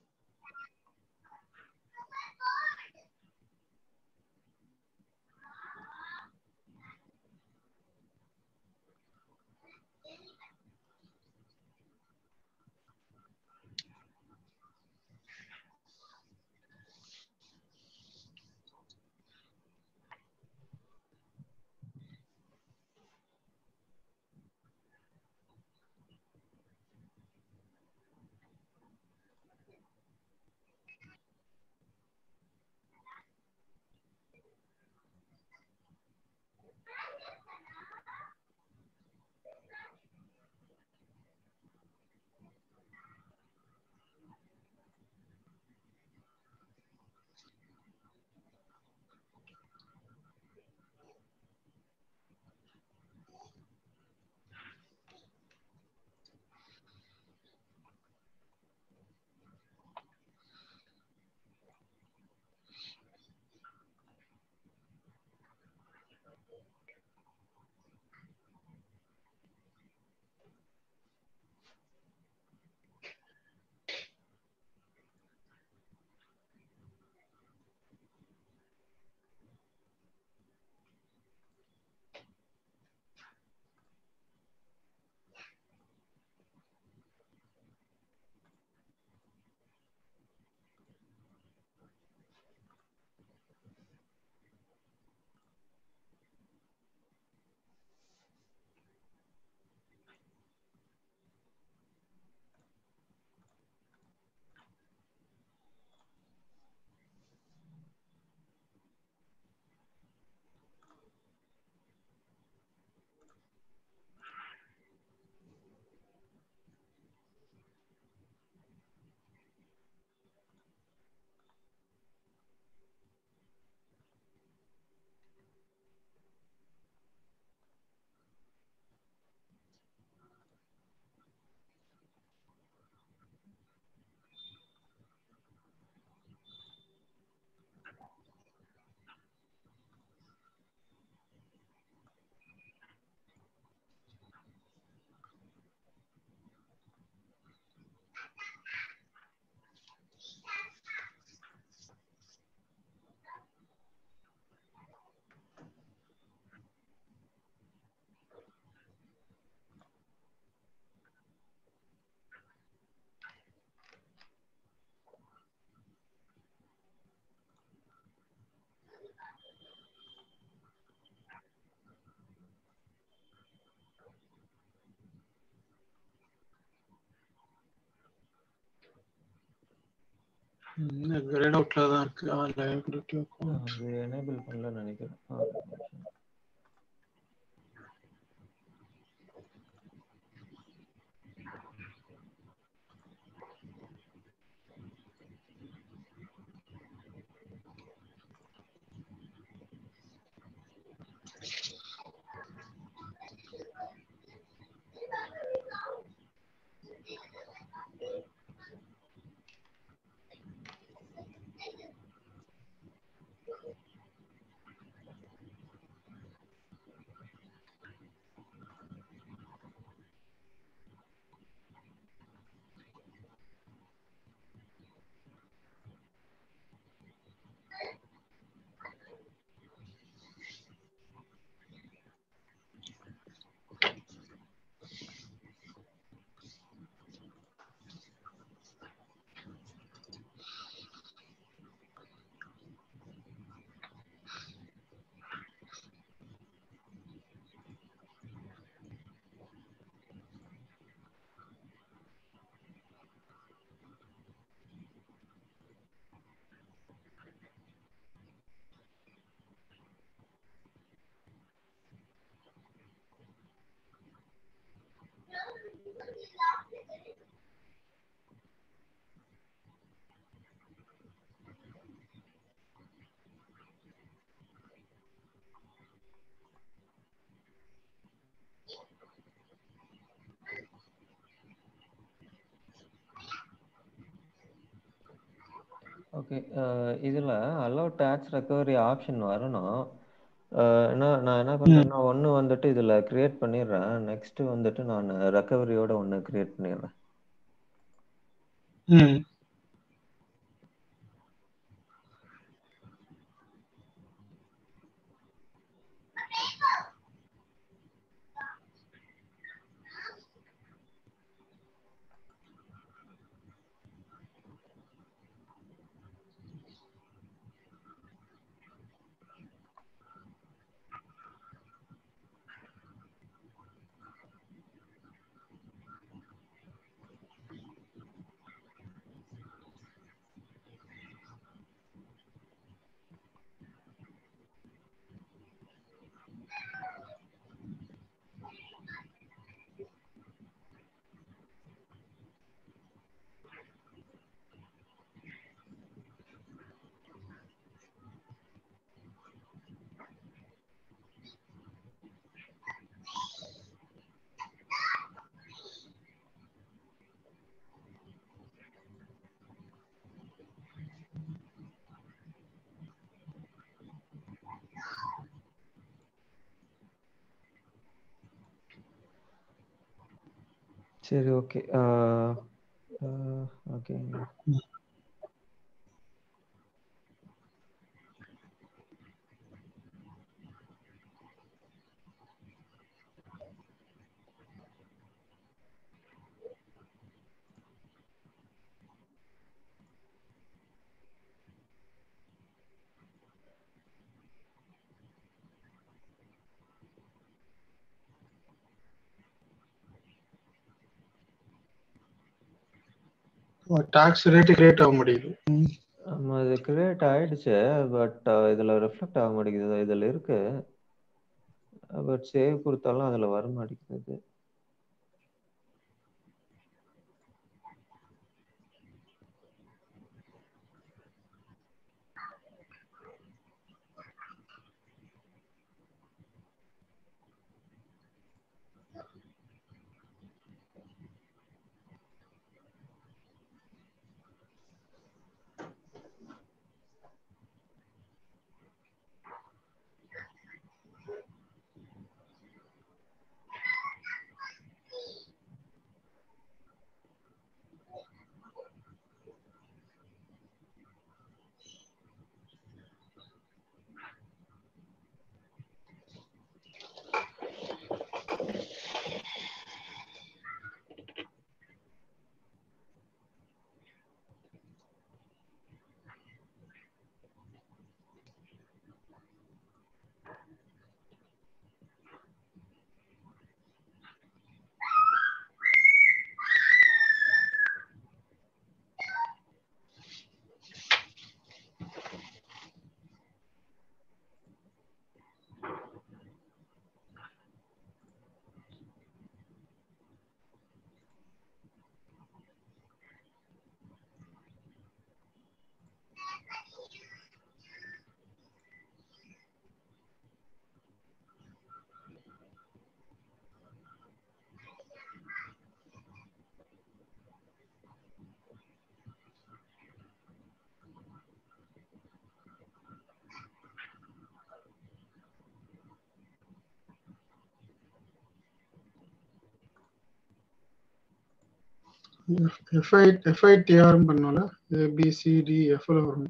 கிரேட் அவுட்ல தான் இருக்கு. Liability account. அது எனேபிள் பண்ணலன்னு நினைக்கிறேன். ஒரு நிமிஷம். ஓகே. இதுல அலோ டாக்ஸ் ரெக்கவரி ஆப்ஷன் வரணும். நான் என்ன பண்றேன்னா, ஒன்று வந்துட்டு இதுல கிரியேட் பண்ணிடுறேன். நெக்ஸ்ட் வந்துட்டு நான் ரெக்கவரியோட ஒன்று கிரியேட் பண்ணிடுறேன். சரி, okay. Okay. Tax rate create ஆக முடியுது. ஆமா, இது கிரியேட் ஆயிடுச்சு. பட் இதுல ரிஃப்ளெக்ட் ஆக மாட்டேங்குது. இதுல இருக்கு, பட் சேவ் கொடுத்தாலும் அதுல வர மாட்டேங்குது. FITR பண்ணோம்ல, ABCDF வரும்.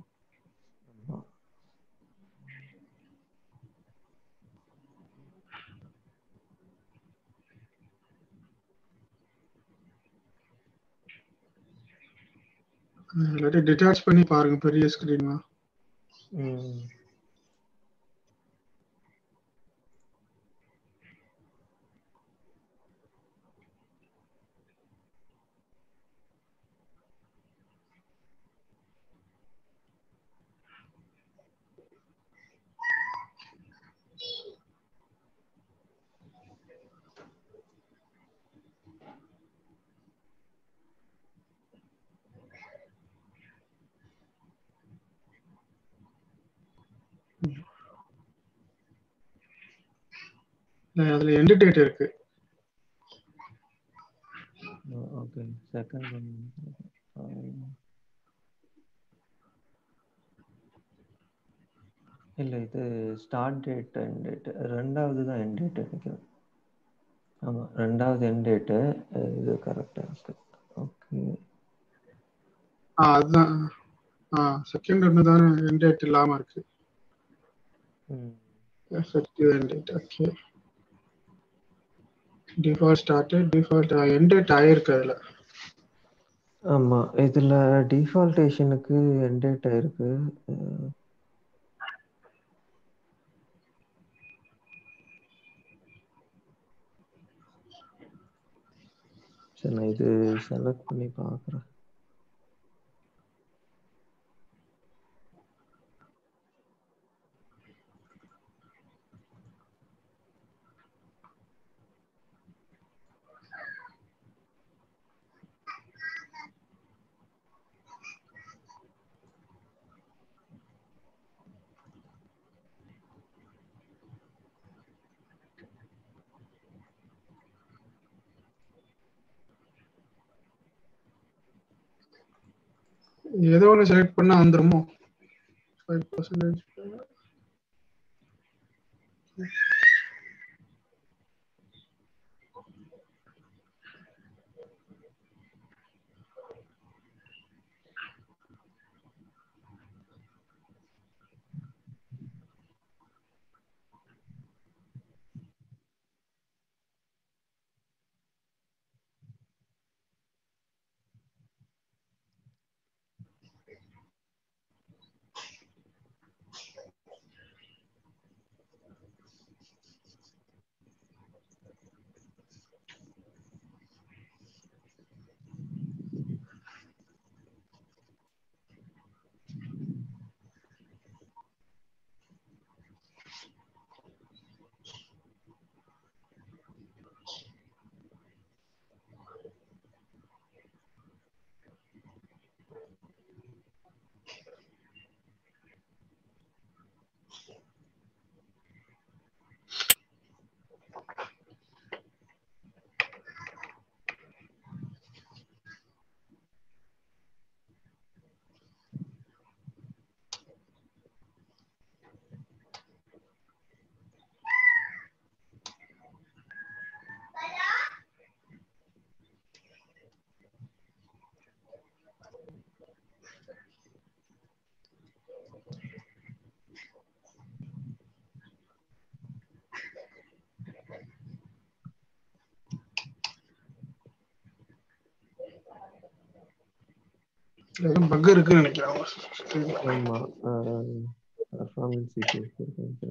இல்லாட்டி டிட்டாச் பண்ணி பாருங்க பெரிய ஸ்கிரீன். அதுல எண்ட் டேட் இருக்கு. ஓகே, செகண்ட் இல்லை இது ஸ்டார்ட் டேட் எண்ட் டேட் ரெண்டாவது தான் எண்ட் டேட் நினைக்கிறேன். ஆமாம் ரெண்டாவது எண்ட் டேட்டு இது கரெக்டாக இருக்கு. ஓகே அதுதான் செகண்ட் ஒன்று தானே எண்ட் டேட் இல்லாமல் இருக்கு. Effective end date okay. Default start date default end date ஆயிருக்கு அதில். ஆமாம் இதில் டிஃபால்டேஷனுக்கு எண்ட் டேட் ஆயிருக்கு. சரி நான் இது செலக்ட் பண்ணி பார்க்குறேன். ஏதோ ஒன்று செலக்ட் பண்ணால் வந்துருமோ 5%. பக் இருக்குன்னு நினைக்கிறேன். ஆமாம் பர்ஃபார்மன்ஸ் இஷ்யூஸ் இருக்கு.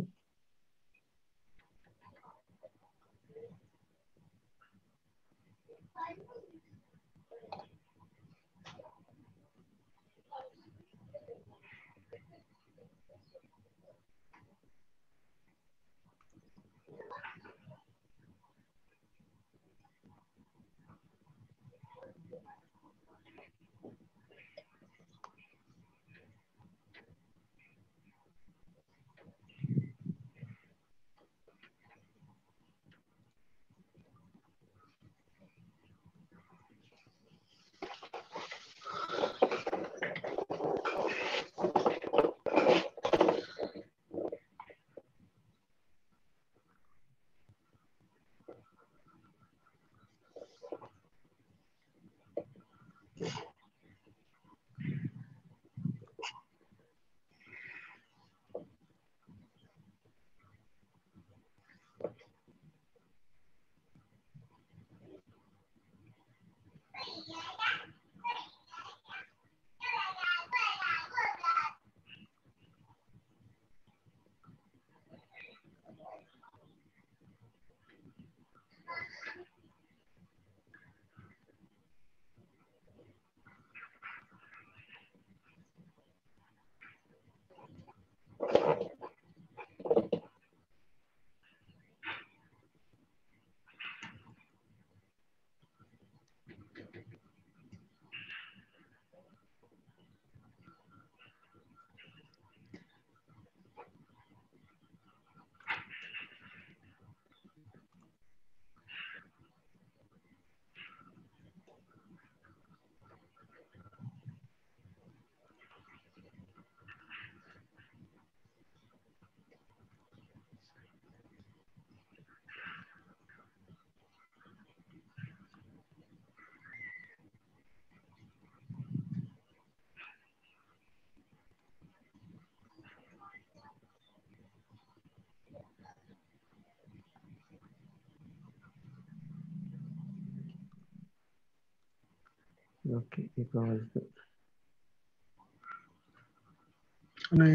ஓகே இப்போ வருது.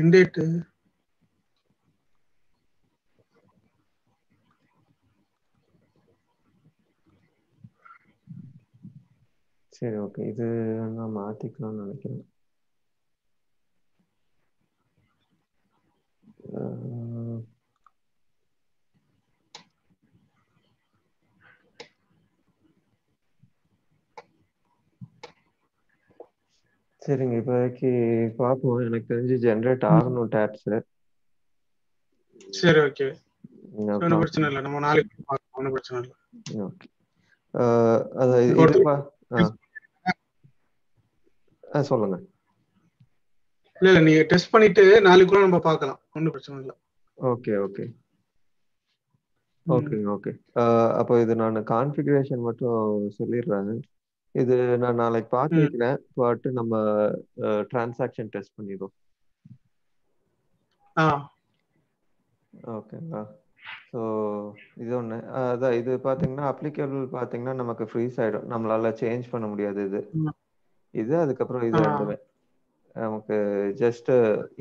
இண்டேட் சரி ஓகே, இது நான் மாத்திக்கலாம்னு நினைக்கிறேன். சரிங்க, இப்போதைக்கு பார்ப்போம். எனக்கு தெரிஞ்சு ஜென்ரேட் ஆகணும் டேட்ஸ். சரி ஓகே, ஒன்றும் பிரச்சனை இல்லை, நம்ம நாளைக்கு பார்க்கலாம், ஒன்றும் பிரச்சனை இல்லை. ஓகே, இது சொல்லுங்க. இல்ல நீங்க டெஸ்ட் பண்ணிட்டு நாளைக்குள்ள நம்ம பார்க்கலாம், ஒன்றும் பிரச்சனை இல்லை. Okay okay okay okay. அப்போ இது நான் கான்ஃபிகரேஷன் மட்டும் சொல்லிடுறேன். இது நான் நாளைக்கு பார்த்து வைக்கிறேன். பார்த்து நம்ம டிரான்சாக்ஷன் டெஸ்ட் பண்ணிடுவோம். ஓகேங்களா? ஸோ இது ஒன்று. அதான் இது பார்த்தீங்கன்னா அப்ளிகேபிள் பார்த்தீங்கன்னா நமக்கு ஃப்ரீஸ் ஆகிடும், நம்மளால சேஞ்ச் பண்ண முடியாது. இது அதுக்கப்புறம் இது ரெண்டுமே நமக்கு ஜஸ்ட்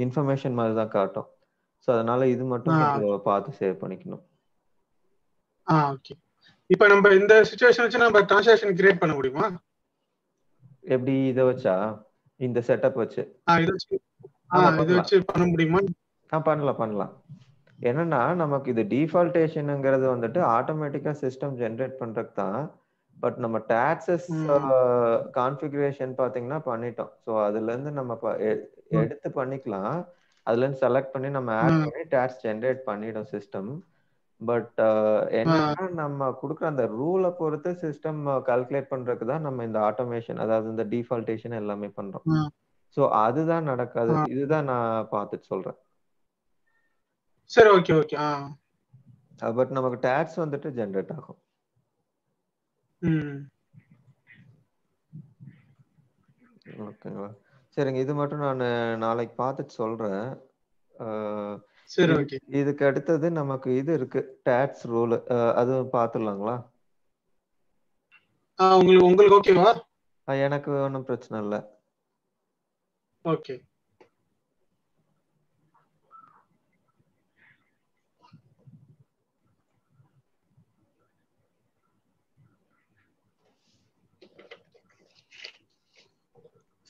இன்ஃபர்மேஷன் மாதிரி தான் காட்டும். ஸோ அதனால இது மட்டும் கொஞ்சம் பார்த்து சேவ் பண்ணிக்கணும். ஓகே. இப்போ நம்ம இந்த சிச்சுவேஷன் வச்சு நம்ம டிரான்சாக்ஷன் கிரியேட் பண்ண முடியுமா? எப்படி இதை வச்சா? இந்த செட்டப் வச்சு இதை வச்சு பண்ண முடியுமா? பண்ணலாம். என்னன்னா நமக்கு இது டிஃபால்டேஷனுங்கிறது வந்துட்டு ஆட்டோமேட்டிக்கா சிஸ்டம் ஜென்ரேட் பண்றதுக்கு தான். பட் நம்ம டாக்ஸஸ் கான்ஃபிகரேஷன் பாத்தீங்கன்னா பண்ணிட்டோம். ஸோ அதுல இருந்து நம்ம எடுத்து பண்ணிக்கலாம். அதுல இருந்து செலக்ட் பண்ணி நம்ம ஆட் பண்ணி டாக்ஸ் ஜென்ரேட் பண்ணிடும் சிஸ்டம். பட் என்னன்னா நம்ம கொடுக்குற அந்த ரூலை பொறுத்து சிஸ்டம் கால்குலேட் பண்றதுக்கு தான் நம்ம இந்த ஆட்டோமேஷன், அதாவது இந்த டிஃபால்டேஷன் எல்லாமே பண்றோம். ஸோ அதுதான் நடக்காது. இதுதான் நான் பார்த்துட்டு சொல்றேன். சரி ஓகே ஓகே. பட் நமக்கு டாக்ஸ் வந்துட்டு ஜெனரேட் ஆகும். ஓகேங்களா? சரிங்க, இது மட்டும் நான் நாளைக்கு பார்த்துட்டு சொல்றேன். சரி ஓகே. இதுக்கு அடுத்தது நமக்கு இது இருக்கு, டாக்ஸ் ரூல். அது பார்த்துடலாங்களா? உங்களுக்கு ஓகேவா? எனக்கு ஒன்றும் பிரச்சனை இல்லை. ஓகே.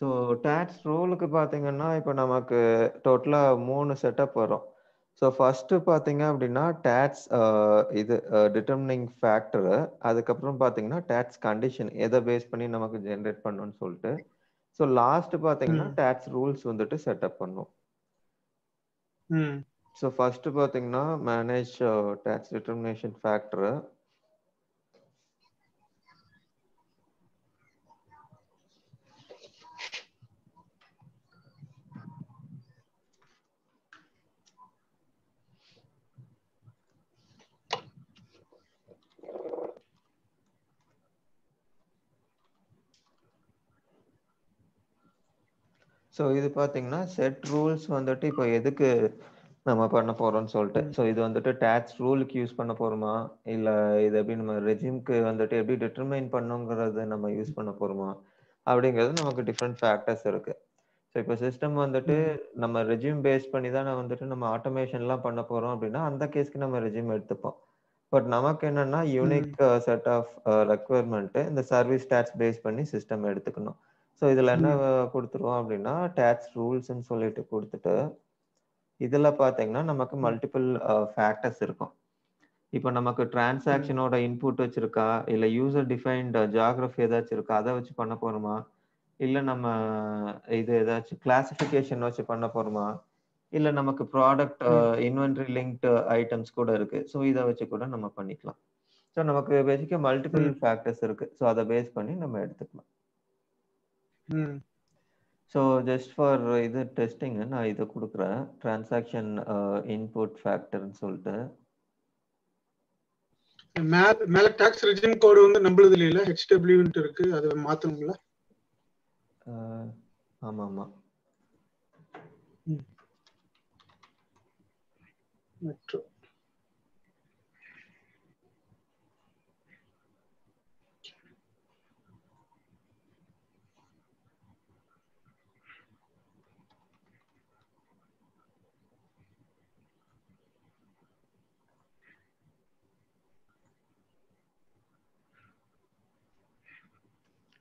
ஸோ டாக்ஸ் ரூலுக்கு பார்த்தீங்கன்னா இப்போ நமக்கு டோட்டலாக 3 செட்டப் வரும். ஸோ ஃபர்ஸ்ட் பார்த்தீங்க அப்படின்னா டாக்ஸ் இது டிட்டர்மினிங் ஃபேக்டரு, அதுக்கப்புறம் பார்த்தீங்கன்னா டாக்ஸ் கண்டிஷன் எதை பேஸ் பண்ணி நமக்கு ஜென்ரேட் பண்ணணும்னு சொல்லிட்டு. ஸோ லாஸ்ட் பார்த்தீங்கன்னா டாக்ஸ் ரூல்ஸ் வந்துட்டு செட்டப் பண்ணும். ஸோ ஃபர்ஸ்ட் பார்த்தீங்கன்னா manage tax determination factor. So இது பார்த்தீங்கன்னா செட் ரூல்ஸ் வந்துட்டு இப்போ எதுக்கு நம்ம பண்ண போறோம்னு சொல்லிட்டு. ஸோ இது வந்துட்டு டாக்ஸ் ரூலுக்கு யூஸ் பண்ண போறோமா, இல்லை இது எப்படி நம்ம ரெஜிம்க்கு வந்துட்டு எப்படி டிட்டர்மைன் பண்ணுங்கிறத நம்ம யூஸ் பண்ண போறோமா அப்படிங்கிறது நமக்கு டிஃப்ரெண்ட் ஃபேக்டர்ஸ் இருக்கு. ஸோ இப்போ சிஸ்டம் வந்துட்டு நம்ம ரெஜிம் பேஸ் பண்ணி தான் வந்துட்டு நம்ம ஆட்டோமேஷன்லாம் பண்ண போறோம் அப்படின்னா அந்த கேஸ்க்கு நம்ம ரெஜிம் எடுத்துப்போம். பட் நமக்கு என்னன்னா யூனிக் செட் ஆஃப் ரெக்குவயர்மெண்ட் இந்த சர்வீஸ் டாக்ஸ் பேஸ் பண்ணி சிஸ்டம் எடுத்துக்கணும். ஸோ இதில் என்ன கொடுத்துருவோம் அப்படின்னா டாக்ஸ் ரூல்ஸ்ன்னு சொல்லிட்டு கொடுத்துட்டு இதில் பார்த்தீங்கன்னா நமக்கு மல்டிபிள் ஃபேக்டர்ஸ் இருக்கும். இப்போ நமக்கு டிரான்சாக்ஷனோட இன்புட் வச்சிருக்கா, இல்லை யூசர் டிஃபைன்ட் ஜியாகிரஃபி ஏதாச்சும் இருக்கா, அதை வச்சு பண்ண போறோமா, இல்லை நம்ம இது ஏதாச்சும் கிளாசிஃபிகேஷன் வச்சு பண்ண போறோமா, இல்லை நமக்கு ப்ராடக்ட் இன்வென்ட்ரி லிங்க்டு ஐட்டம்ஸ் கூட இருக்கு. ஸோ இதை வச்சு கூட நம்ம பண்ணிக்கலாம். ஸோ நமக்கு பேசிக்காக மல்டிபிள் ஃபேக்டர்ஸ் இருக்கு. ஸோ அதை பேஸ் பண்ணி நம்ம எடுத்துக்கலாம். ஸோ ஜஸ்ட் ஃபார் இது டெஸ்டிங் நான் இதை கொடுக்குறேன், டிரான்சாக்ஷன் இன்புட் ஃபேக்டர்னு சொல்லிட்டு. மேல டாக்ஸ் ரெஜிம் கோட் வந்து நம்மளது இல்ல, HWன்ட்டு இருக்கு, அதை மாத்தணும்ல? ஆமா ஆமா. மெட்ரோ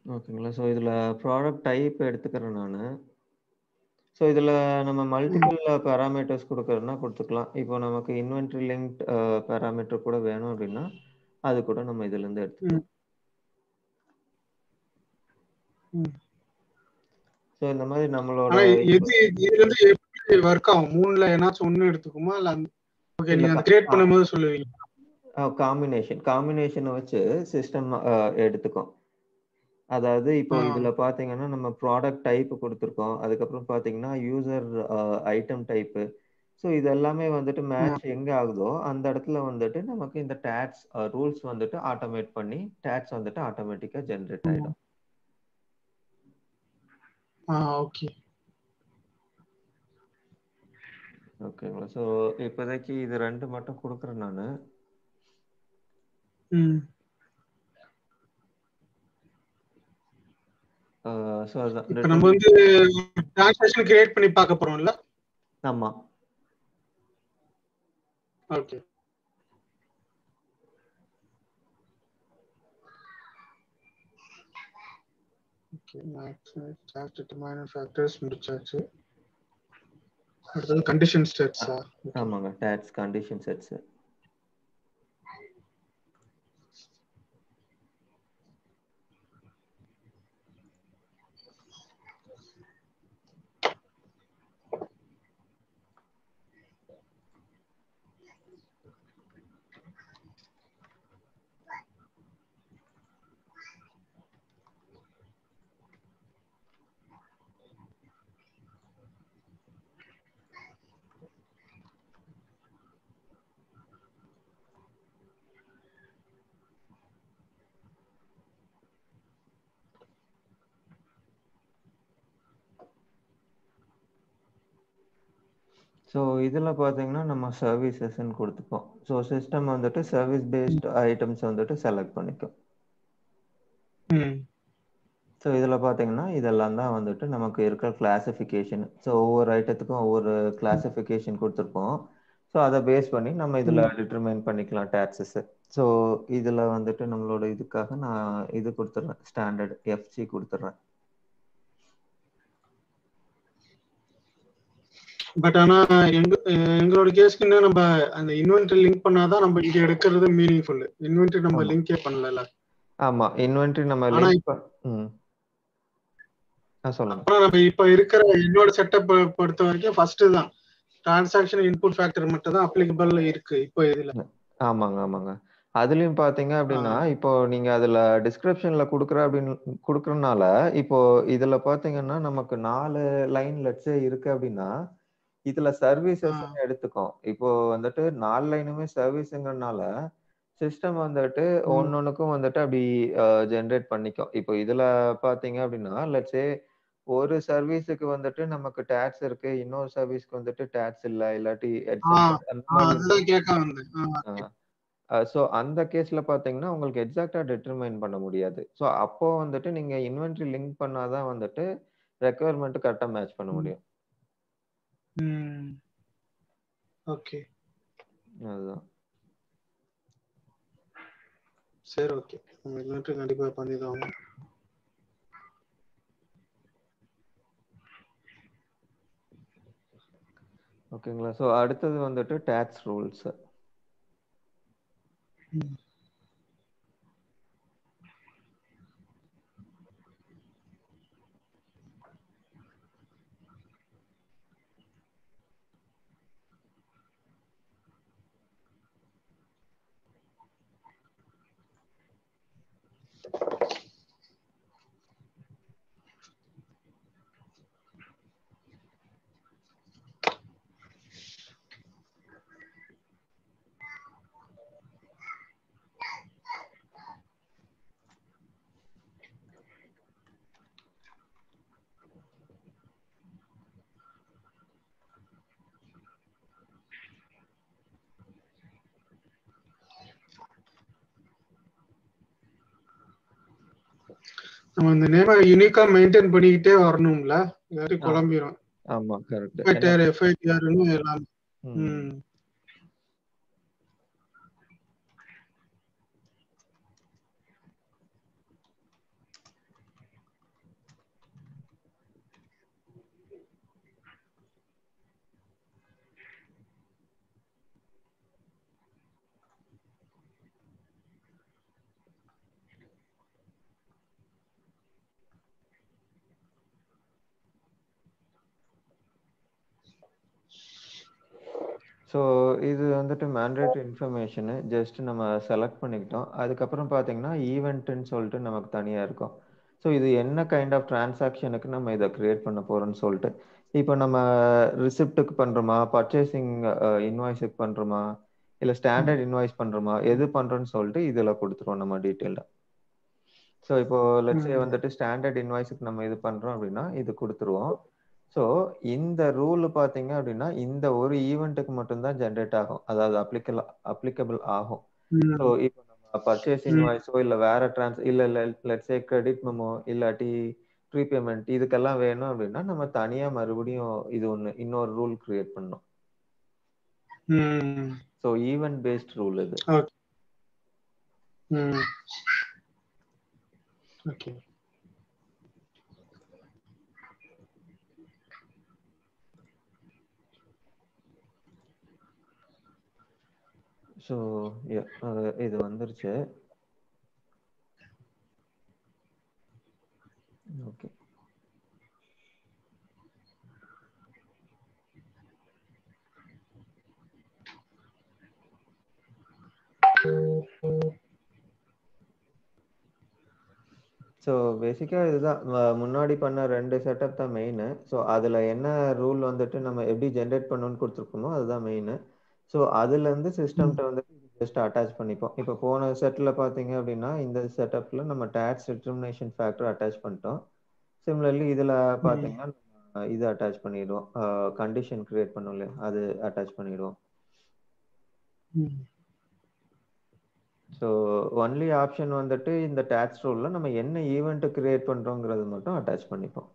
ஓகேங்களா. ஸோ இதுல ப்ராடக்ட் டைப் எடுத்துக்கிறேன் நானு. ஸோ இதுல நம்ம மல்டிபிள் பாராமீட்டர்ஸ் குடுக்கறதுன்னா குடுத்துக்கலாம். இப்போ நமக்கு இன்வென்டரி லிங்க்ட் பாராமீட்டர் கூட வேணும் அப்படின்னா, அது கூட நம்ம இதுலருந்து ம், எடுத்துக்கலாம். ம். ஸோ இந்த மாதிரி நம்மளோட ஆனா எது இதுல இருந்து எப்படி ஒர்க் ஆகும்? 3ல ஏதாச்சும் ஒண்ணு எடுத்துக்குமா? இல்ல ஓகே, இல்ல நீங்க அந்த கிரியேட் பண்ணும்போது சொல்லுவீங்க. காம்பினேஷன வச்சு சிஸ்டம் எடுத்துக்கும். அதாவது இப்போ ஆ, இதுல பார்த்தீங்கன்னா, நம்ம ப்ராடக்ட் டைப் குடுத்துருக்கோம். அதுக்கப்புறம் பார்த்தீங்கன்னா, யூசர் ஐட்டம் டைப்பு. ஸோ இது எல்லாமே வந்துட்டு ஆ, மேட்ச் எங்க ஆகுதோ, அந்த இடத்துல வந்துட்டு நமக்கு இந்த டாக்ஸ் ரூல்ஸ் வந்துட்டு ஆட்டோமேட் பண்ணி, டாக்ஸ் வந்துட்டு ஆட்டோமேட்டிக்கா ஜெனரேட் ஆயிடும். ஓகே. ஓகேங்களா. ஸோ இப்போதைக்கு இது 2 மட்டும் குடுக்குறேன் நானு. ம். ஸோ அதுதான் இப்ப நம்ம டிட்டர்மின். வந்து டிரான்சாக்ஷன் கிரியேட் பண்ணி பார்க்க போறோம்ல? ஆமா. Okay. Okay, tax determiner factors முடிச்சாச்சு. அடுத்தது கண்டிஷன் ஸ்டேட்ஸா? ஓகே. ஆமாங்க. Tax condition sets. ஸோ இதில பார்த்தீங்கன்னா, நம்ம சர்வீசஸ்ன்னு குடுத்துப்போம். ஸோ சிஸ்டம் வந்துட்டு சர்வீஸ் பேஸ்ட் ஐட்டம்ஸ் வந்துட்டு செலக்ட் பண்ணிக்கும். ம். ஸோ இதில பார்த்தீங்கன்னா, இதெல்லாம் தான் வந்துட்டு நமக்கு இருக்கிற கிளாசிஃபிகேஷன். ஸோ ஒவ்வொரு ஐட்டத்துக்கும் ஒவ்வொரு கிளாசிஃபிகேஷன் குடுத்துருப்போம். ஸோ அத பேஸ் பண்ணி நம்ம இதில ம். டிட்டர்மைன் பண்ணிக்கலாம் டாக்ஸஸ. ஸோ இதில வந்துட்டு நம்மளோட இதுக்காக நான் இது குடுத்துடுறேன். ஸ்டாண்டர்ட் எஃப்ஜி குடுத்துடுறேன். பட் ஆனா எங்களோட கேஸ்க்கு நம்ம அந்த இன்வென்டரி லிங்க் பண்ணாதான் நம்ம இங்க எடுக்கிறது மீனிங்ஃபுல். இன்வென்டரி நம்ம ஆமா. லிங்கே பண்ணல. ஆமா. இன்வென்டரி நம்ம ஆனா லிங்க் ம். சொல்லுங்க. ஆனா நம்ம இப்ப இருக்கிற என்னோட செட்டப் பொறுத்த வரைக்கும் ஃபர்ஸ்ட் தான் டிரான்சாக்ஷன் இன்புட் ஃபேக்டர் மட்டும் தான் அப்ளிகபிள் இருக்கு இப்போ இதுல. ஆமாங்க, ஆமாங்க. அதுலயும் பார்த்தீங்க அப்படின்னா, இப்போ நீங்க அதுல டிஸ்கிரிப்ஷன்ல குடுக்குறனால, இப்போ இதுல பார்த்தீங்கன்னா, நமக்கு 4 லைன் லெட்ஸ் இருக்கு அப்படின்னா, இதுல சர்வீசஸ்ன்னு எடுத்துக்கும். இப்போ வந்துட்டு 4 லைனுமே சர்வீஸ்ங்கிறனால, சிஸ்டம் வந்துட்டு ஒண்ணொண்ணுக்கும் வந்துட்டு அப்படி ஜெனரேட் பண்ணிக்கும். இப்போ இதுல பார்த்தீங்க அப்படின்னா, லெட்ஸ் சே ஒரு சர்வீஸுக்கு வந்துட்டு நமக்கு டாக்ஸ் இருக்கு. இன்னொரு சர்வீஸ்க்கு வந்துட்டு டாக்ஸ் இல்ல. இல்லாட்டி எக்ஸம்ப்டட் அந்த மாரி அதுதான் கேட்க வந்தேன். ஆ. ஸோ அந்த கேஸ்ல பார்த்தீங்கன்னா, உங்களுக்கு எக்ஸாக்ட்டா டிட்டர்மைன் பண்ண முடியாது. ஸோ அப்போ வந்துட்டு நீங்க இன்வென்டரி லிங்க் பண்ணா தான் வந்துட்டு ரெக்யர்மென்ட் கரெக்ட்டா மேட்ச் பண்ண முடியும். ஓகே. அதுதான். சரி, ஓகே. நம்ம இன்வென்டரி கண்டிப்பா பண்ணிதான் ஆகணும். ஓகேங்களா. ஸோ அடுத்தது வந்துட்டு டாக்ஸ் ரூல்ஸ். நம்ம இந்த நேம யூனிக்கா மெயின்டைன் பண்ணிக்கிட்டே வரணும்ல, இல்லாட்டி குழம்பிரும். ஆமா, கரெக்ட். எஃப்ஐடிஆர்னு எல்லாம். ஸோ இது வந்துட்டு மேண்டேட்டரி இன்ஃபர்மேஷனு ஜஸ்ட் நம்ம செலக்ட் பண்ணிக்கிட்டோம். அதுக்கப்புறம் பார்த்தீங்கன்னா ஈவெண்ட்டுன்னு சொல்லிட்டு நமக்கு தனியாக இருக்கும். ஸோ இது என்ன கைண்ட் ஆஃப் டிரான்சாக்ஷனுக்கு நம்ம இதை கிரியேட் பண்ண போகிறோம்னு சொல்லிட்டு இப்போ நம்ம ரிசிப்ட்டுக்கு பண்ணுறோமா, பர்ச்சேசிங் இன்வாய்ஸுக்கு பண்ணுறோமா, இல்லை ஸ்டாண்டர்ட் இன்வாய்ஸ் பண்ணுறோமா, எது பண்ணுறோன்னு சொல்லிட்டு இதில் கொடுத்துருவோம் நம்ம டீட்டெயிலாக. ஸோ இப்போ லெட்ஸே வந்துட்டு ஸ்டாண்டர்ட் இன்வாய்ஸுக்கு நம்ம இது பண்ணுறோம் அப்படின்னா இது கொடுத்துருவோம். ஸோ இந்த ரூல் பார்த்தீங்க அப்படின்னா இந்த ஒரு ஈவெண்ட்டுக்கு மட்டும்தான் ஜென்ரேட் ஆகும், அதாவது அப்ளிகபிள் ஆகும். ஸோ இப்போ நம்ம பர்ச்சேஸ் இன்வாய்ஸோ இல்லை வேற இல்லை லெட்ஸே கிரெடிட் மெமோ இல்லாட்டி ப்ரீபேமெண்ட் இதுக்கெல்லாம் வேணும் அப்படின்னா நம்ம தனியாக மறுபடியும் இது இன்னொரு ரூல் கிரியேட் பண்ணணும். ஸோ ஈவெண்ட் பேஸ்ட் ரூல் இது. ஓகே. ஸோ இது வந்துருச்சு. ஓகே. ஸோ பேசிக்காக இதுதான் முன்னாடி பண்ண 2 செட்டப் தான் மெயின். ஸோ அதில் என்ன ரூல் வந்துட்டு நம்ம எப்படி ஜென்ரேட் பண்ணணும்னு கொடுத்துருக்கோமோ அதுதான் மெயின். ஸோ அதுலேருந்து சிஸ்டம்கிட்ட வந்துட்டு ஜஸ்ட் அட்டாச் பண்ணிப்போம். இப்போ போன செட்டில் பார்த்தீங்க அப்படின்னா இந்த செட்டப்பில் நம்ம டேக்ஸ் டிட்டர்மினேஷன் ஃபேக்டர் அட்டாச் பண்ணிட்டோம். சிமிலர்லி இதில் பார்த்தீங்கன்னா இது அட்டாச் பண்ணிடுவோம், கண்டிஷன் கிரியேட் பண்ணோம் இல்லையா அது அட்டாச் பண்ணிடுவோம். ஸோ ஒன்லி ஆப்ஷன் வந்துட்டு இந்த டேக்ஸ் ரூலில் நம்ம என்ன ஈவெண்ட் கிரியேட் பண்ணுறோங்கிறது மட்டும் அட்டாச் பண்ணிப்போம்.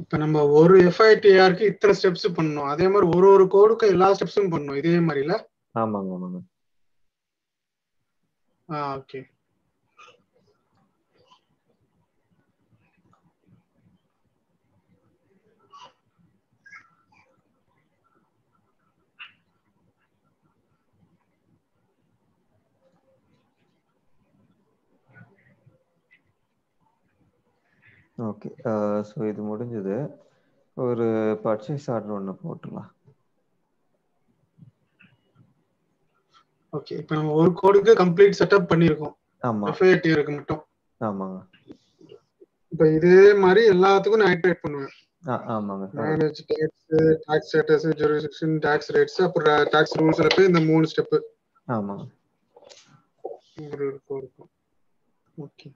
இப்போ நம்ம ஒரு எஃப்ஐடிஆருக்கு இத்தனை ஸ்டெப்ஸ் பண்ணணும், அதே மாதிரி ஒரு கோடுக்கும் எல்லா ஸ்டெப்ஸும் பண்ணணும் இதே மாதிரில. ஆமாங்க ஆமாங்க. ஓகே. ஓகே. ஸோ இது முடிஞ்சது. ஒரு பர்ச்சேஸ் ஆர்டர் ஒன்று போட்டுடலாம். ஓகே. இப்போ நம்ம ஒரு கோடுக்கு கம்ப்ளீட் செட்டப் பண்ணியிருக்கோம். ஆமா. எஃப்ஐடிஆருக்கு மட்டும். ஆமாங்க. இப்போ இதே மாதிரி எல்லாத்துக்கும் நான் ஆக்டிவேட் பண்ணுவேன். ஆமாங்க. Manage tax status, jurisdiction, tax rates, அப்புறம் டாக்ஸ் ரூல்ஸ்ல போய் இந்த 3 ஸ்டெப். ஆமாங்க. ஓகே.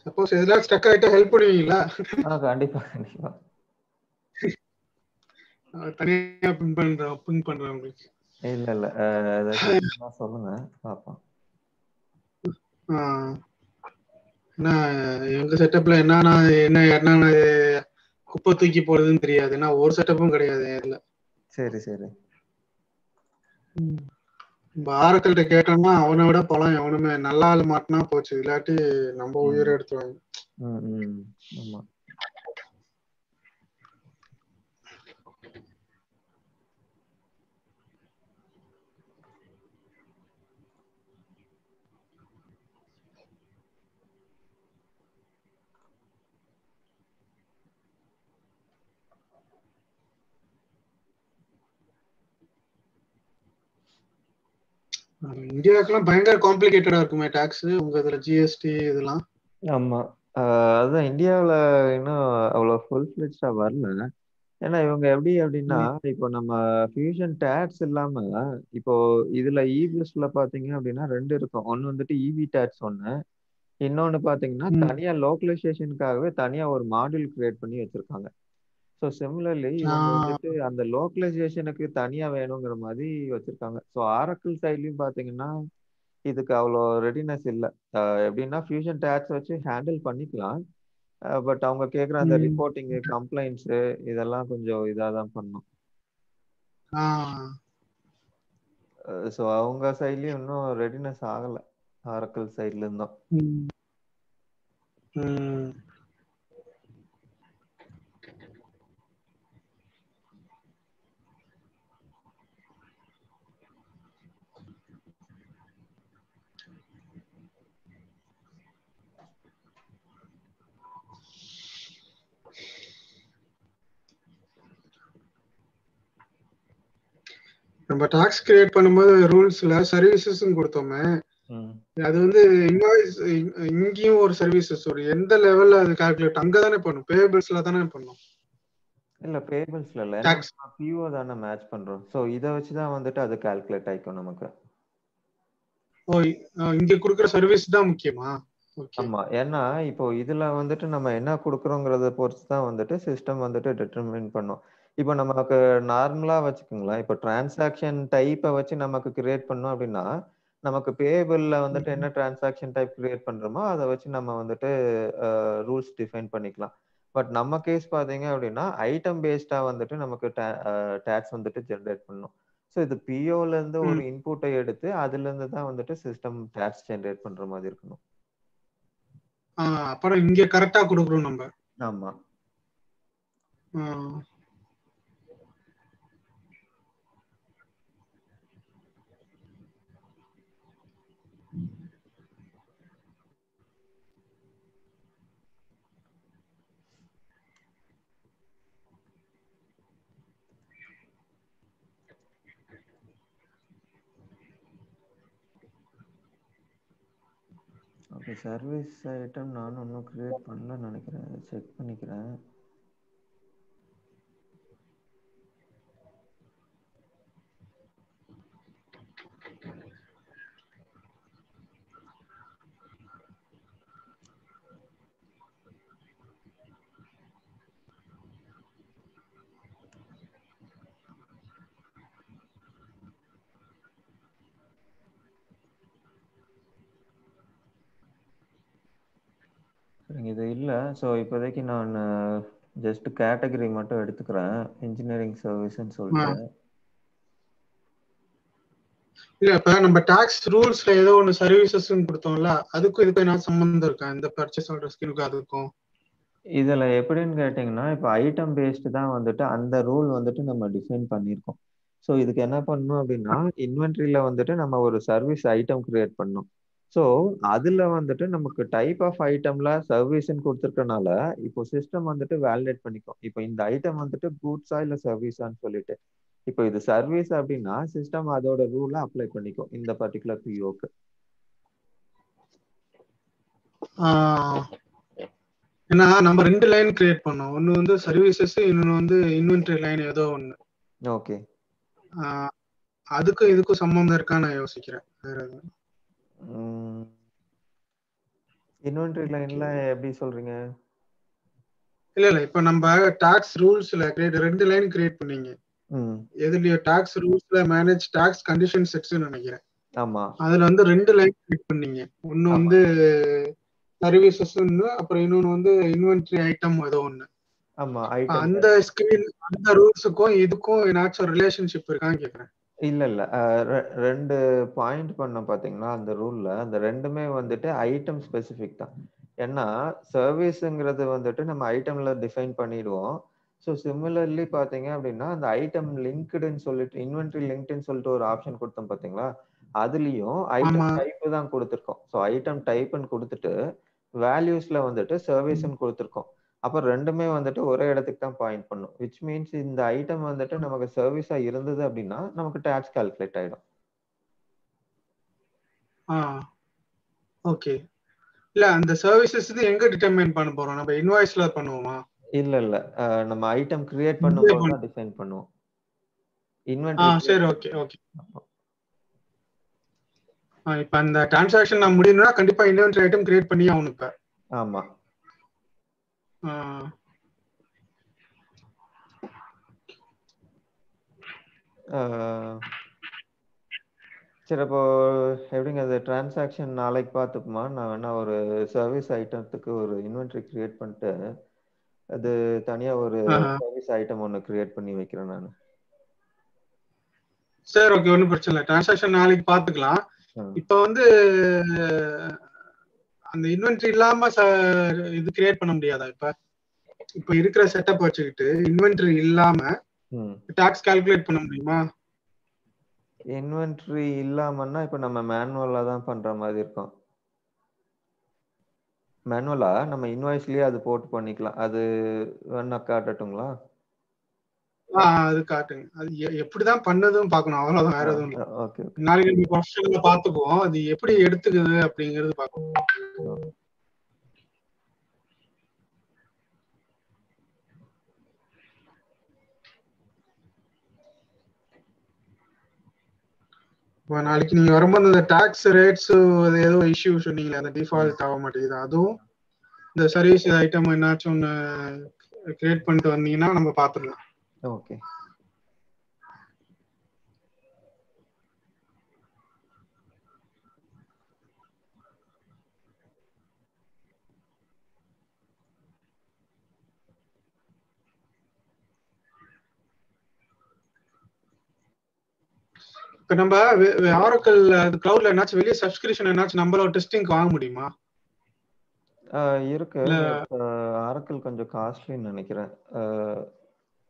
சப்போஸ் எதனா ஸ்டக் ஆயிட்டா ஹெல்ப் பண்ணுவீங்களா? கண்டிப்பா கண்டிப்பா. தனியா பின் பண்றேன் உங்களுக்கு. இல்ல இல்ல ஏதாவது சொல்லுங்க பாப்போம். எங்க செட்டப்ல என்ன குப்பை தூக்கி போடுறதுன்னு தெரியாது. ஏன்னா ஒரு செட்டப்பும் கிடையாது இதுல. சரி சரி. ஆரக்கல்கிட்ட கேட்டோம்னா அவனை விட பழம் எவனுமே நல்லா ஆள் மாட்டினா போச்சு, இல்லாட்டி நம்ம உயிரை எடுத்துவாங்க. ஆமா. இந்தியாவுக்குலாம் பயங்கர காம்ப்ளிகேட்டடா இருக்குமே டாக்ஸ் உங்க இதுல ஜிஎஸ்டி இதெல்லாம். ஆமா. அதுதான் இந்தியாவில் இன்னும் அவ்வளோ ஃபுல் ஃபிளெட்ஜா வரல. ஏன்னா இவங்க எப்படி அப்படின்னா இப்போ நம்ம ஃபியூஷன் டேக்ஸ் இல்லாம இப்போ இதுல இபிஎஸ்ல பாத்தீங்க அப்படின்னா 2 இருக்கும். ஒன்னு வந்துட்டு இவி டேக்ஸ் ஒன்னு, இன்னொன்னு பாத்தீங்கன்னா தனியா லோக்கலைசேஷனுக்காகவே தனியா ஒரு மாடியூல் கிரியேட் பண்ணி வச்சிருக்காங்க. ஸோ சிமிலர்லி இவங்க வந்துட்டு அந்த லோக்கலைசேஷனுக்கு தனியா வேணுங்கிற மாதிரி வச்சிருக்காங்க. ஸோ ஆரக்கிள் சைட்லயும் பாத்தீங்கன்னா இதுக்கு அவ்வளோ ரெடினஸ் இல்லை. எப்படின்னா ஃபியூஷன் டேக்ஸ் வச்சு ஹேண்டில் பண்ணிக்கலாம், பட் அவங்க கேட்குற அந்த ரிப்போர்ட்டிங் கம்ப்ளைண்ட்ஸ் இதெல்லாம் கொஞ்சம் இதாக தான் பண்ணும். ஸோ அவங்க சைட்லயும் இன்னும் ரெடினஸ் ஆகலை, ஆரக்கிள் சைட்ல இருந்தும். நம்ம டாக்ஸ் கிரியேட் பண்ணும்போது ரூல்ஸ்ல சர்வீசஸ் கொடுத்தோமே, அது வந்து இன்வாய்ஸ் இங்கேயும் ஒரு சர்வீசஸ் ஒரு எந்த லெவல்ல அது கால்குலேட் அங்கதானே பண்ணும், பேபிள்ஸ்ல தானே பண்ணும். இல்ல பேபிள்ஸ்ல இல்ல, ஏன்னா பிஓ தானே மேட்ச் பண்றோம். சோ இத வச்சு தான் வந்துட்டு அது கால்குலேட் ஆயிக்கும் நமக்கு. ஓ, இங்க கொடுக்குற சர்வீஸ் தான் முக்கியமா? ஆமா, ஏன்னா இப்போ இதுல வந்துட்டு நம்ம என்ன கொடுக்குறோங்கிறத பொறுத்து தான் வந்துட்டு சிஸ்டம் வந்துட்டு டிட்டர்மின் பண்ணும். இப்போ நமக்கு நார்மலா வச்சுக்கோங்களேன், இப்போ டிரான்சாக்ஷன் டைப்பை வச்சு நமக்கு கிரியேட் பண்ணோம் அப்படின்னா, நமக்கு பேபிள்ல வந்துட்டு என்ன டிரான்சாக்ஷன் டைப் கிரியேட் பண்றோமோ அதை வச்சு நம்ம வந்துட்டு ரூல்ஸ் டிஃபைன் பண்ணிக்கலாம். பட் நம்ம கேஸ் பாத்தீங்க அப்படின்னா ஐட்டம் பேஸ்டா வந்துட்டு நமக்கு டேக்ஸ் வந்துட்டு ஜென்ரேட் பண்ணும். ஸோ இது பிஓல இருந்து ஒரு இன்புட்டை எடுத்து அதுல இருந்து தான் வந்துட்டு சிஸ்டம் டேக்ஸ் ஜென்ரேட் பண்ற மாதிரி இருக்கணும். அப்புறம் இங்க கரெக்டா கொடுக்குறோம் நம்ம. ஆமா. ஓகே, சர்வீஸ் ஐட்டம் நான் ஒன்றும் கிரியேட் பண்ணலன்னு நினைக்கிறேன், செக் பண்ணிக்கிறேன். இது இல்லை. ஸோ இப்போதைக்கு நான் ஜஸ்ட் கேட்டகரி மட்டும் எடுத்துக்கிறேன், இன்ஜினியரிங் சர்வீஸ்ன்னு சொல்லிட்டு. இல்ல, இப்ப நம்ம டாக்ஸ் ரூல்ஸ்ல ஏதோ ஒன்னு சர்வீசஸ் கொடுத்தோம்ல, அதுக்கும் இதுக்கும் என்ன சம்பந்தம் இருக்கா? இந்த பர்ச்சேஸ் ஆர்டர் ஸ்கீமுக்கு அதுக்கும் இதுல எப்படின்னு கேட்டீங்கன்னா, இப்போ ஐட்டம் பேஸ்டு தான் வந்துட்டு அந்த ரூல் வந்துட்டு நம்ம டிஃபைன் பண்ணியிருக்கோம். ஸோ இதுக்கு என்ன பண்ணணும் அப்படின்னா, இன்வென்ட்ரியில வந்துட்டு நம்ம ஒரு சர்வீஸ் ஐட்டம் கிரியேட் பண்ணணும். ஸோ அதுல வந்துட்டு நமக்கு டைப் ஆஃப் ஐட்டம்ல சர்வீஸ்ன்னு கொடுத்துருக்கனால இப்போ சிஸ்டம் வந்துட்டு வேலிடேட் பண்ணிக்கும், இப்போ இந்த ஐட்டம் வந்துட்டு கூட்ஸா இல்ல சர்வீஸான்னு சொல்லிட்டு. இப்போ இது சர்வீஸ் அப்படின்னா சிஸ்டம் அதோட ரூலை அப்ளை பண்ணிக்கும் இந்த பர்டிகுலர் பிஓக்கு. ஏன்னா நம்ம 2 லைன் கிரியேட் பண்ணோம், ஒன்னு வந்து சர்வீசஸ், இன்னொன்னு வந்து இன்வென்டரி லைன் ஏதோ ஒன்னு. ஓகே, அதுக்கும் இதுக்கும் சம்பந்தம் இருக்கான்னு நான் யோசிக்கிறேன். இன்வென்டரி லைன்ல எப்படி சொல்றீங்க? இல்ல இப்ப நம்ம டாக்ஸ் ரூல்ஸ்ல 2 லைன் கிரியேட் பண்ணீங்க. எதுலயோ டாக்ஸ் ரூல்ஸ்ல மேனேஜ் டாக்ஸ் கண்டிஷன் செட்ஸ் நினைக்கிறேன். ஆமா, அதுல வந்து 2 லைன் கிரியேட் பண்ணீங்க. ஒன்னு வந்து சர்வீசஸ், அப்புறம் இன்னொன்னு வந்து இன்வென்டரி ஐட்டம் ஏதோ ஒன்னு. ஆமா, அந்த ஸ்கிரீன் அந்த ரூல்ஸுக்கும் இதுக்கும் ஏதாச்சும் ரிலேஷன்ஷிப் இருக்கான்னு கேக்குறேன். இல்ல 2 பாயிண்ட் பண்ணோம் பாத்தீங்கன்னா அந்த ரூல்ல, அந்த ரெண்டுமே வந்துட்டு ஐட்டம் ஸ்பெசிபிக் தான். ஏன்னா சர்வீஸ்ங்கிறது வந்துட்டு நம்ம ஐட்டம்ல டிஃபைன் பண்ணிடுவோம். ஸோ சிமிலர்லி பாத்தீங்க அப்படின்னா அந்த ஐட்டம் லிங்க்டுன்னு சொல்லிட்டு இன்வென்ட்ரி லிங்க்டுன்னு சொல்லிட்டு ஒரு ஆப்ஷன் கொடுத்தோம் பாத்தீங்களா, அதுலயும் ஐட்டம் டைப் தான் கொடுத்துருக்கோம். ஸோ ஐட்டம் டைப்னு கொடுத்துட்டு வேல்யூஸ்ல வந்துட்டு சர்வீஸ்ன்னு கொடுத்துருக்கோம். அப்ப ரெண்டுமே வந்துட்டு ஒரே இடத்துக்கு தான் பாயிண்ட் பண்ணும். விச் மீன்ஸ் இந்த ஐட்டம் வந்துட்டு நமக்கு சர்வீஸா இருந்தது அப்படின்னா நமக்கு டாக்ஸ் கால்குலேட் ஆயிடும். ஓகே. இல்ல அந்த சர்வீசஸ் எங்க டிட்டர்மைன் பண்ண போறோம்? நம்ம இன்வாய்ஸ்ல பண்ணுவோமா? இல்ல நம்ம ஐட்டம் கிரியேட் பண்ணும்போது தான் டிஃபைன் பண்ணுவோம். இன்வென்டரி. சரி, ஓகே ஓகே. இப்ப அந்த டிரான்சாக்ஷன் நான் முடியணும்னா கண்டிப்பா இன்வென்டரி ஐட்டம் கிரியேட் பண்ணி ஆகணும் இப்ப. ஆமா. சரி, அப்போ எப்படிங்க அது டிரான்சாக்ஷன் நாளைக்கு பார்த்துக்குமா? நான் வேணா ஒரு சர்வீஸ் ஐட்டத்துக்கு ஒரு இன்வென்டரி கிரியேட் பண்ணிட்டு அது தனியா ஒரு சர்வீஸ் ஐட்டம் ஒன்னு கிரியேட் பண்ணி வைக்கிறேன் நான். சரி, ஓகே, ஒன்றும் பிரச்சனை இல்லை. டிரான்சாக்ஷன் நாளைக்கு பார்த்துக்கலாம். இப்போ வந்து அந்த இன்வென்டரி இல்லாம இது கிரியேட் பண்ண முடியாதா? இப்ப இருக்கிற செட்டப் வச்சுக்கிட்டு இன்வென்டரி இல்லாம டாக்ஸ் கால்குலேட் பண்ண முடியுமா? இன்வென்டரி இல்லாமன்னா இப்ப நம்ம மேனுவலா தான் பண்ற மாதிரி இருக்கும். மேனுவலா நம்ம இன்வாய்ஸ்லயே அது போட்டு பண்ணிக்கலாம். அது வேணா காட்டட்டுங்களா? அது காட்டுங்க. அது எப்படிதான் பண்ணதும் பார்க்கணும். அவ்வளவுதான், வேற எதுவும் இல்லை. Okay okay. நாளைக்கு நம்ம ப்ரொஃபஷனல்ல பார்த்துக்குவோம். அது எப்படி எடுத்துக்குது அப்படிங்கிறது பார்க்கணும். இப்போ நாளைக்கு நீங்க வரும்போது இந்த டாக்ஸ் ரேட்ஸ் ஏதோ இஷ்யூ சொன்னீங்களே, அந்த டிஃபால்ட் ஆக மாட்டேங்குது. அதுவும் இந்த சர்வீஸ் ஐட்டம் என்னாச்சும் ஒன்று கிரியேட் பண்ணிட்டு வந்தீங்கன்னா நம்ம பார்த்துக்கலாம். ஓகே. இப்போ நம்ம ஆரக்கிள் கிளவுட்ல என்னாச்சும் வெளியே சப்ஸ்கிரிப்ஷன் என்னாச்சும் நம்மளோட டெஸ்டிங் வாங்க முடியுமா? இருக்கு. ஆரக்கிள் கொஞ்சம் காஸ்ட்லின்னு நினைக்கிறேன்.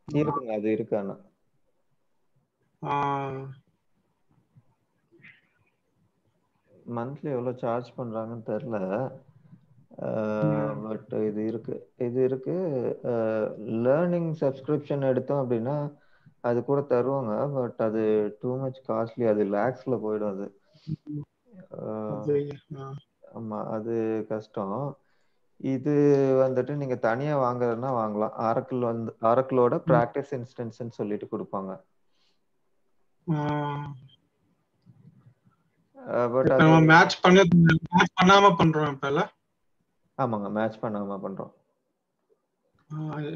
இருக்குங்க, அது இருக்கு. ஆனா மந்த்லி எவ்வளோ சார்ஜ் பண்றாங்கன்னு தெரியல. பட் இது இருக்கு. லேர்னிங் சப்ஸ்கிரிப்ஷன் எடுத்தோம் அப்படின்னா அது கூட தருவாங்க. பட் அது டூ மச் காஸ்ட்லி. அது லேக்ஸ்ல போயிடும் அது. ஆமா, அது கஷ்டம். இது வந்துட்டு நீங்க தனியா வாங்குறதுன்னா வாங்கலாம். ஆரக்கிளோட பிராக்டிஸ் இன்ஸ்டன்ஸ்ன்னு சொல்லிட்டு கொடுப்பாங்க. பட் அது மேட்ச் பண்ணாம பண்றோம் இப்ப. ஆமாங்க, மேட்ச் பண்ணாம பண்றோம்.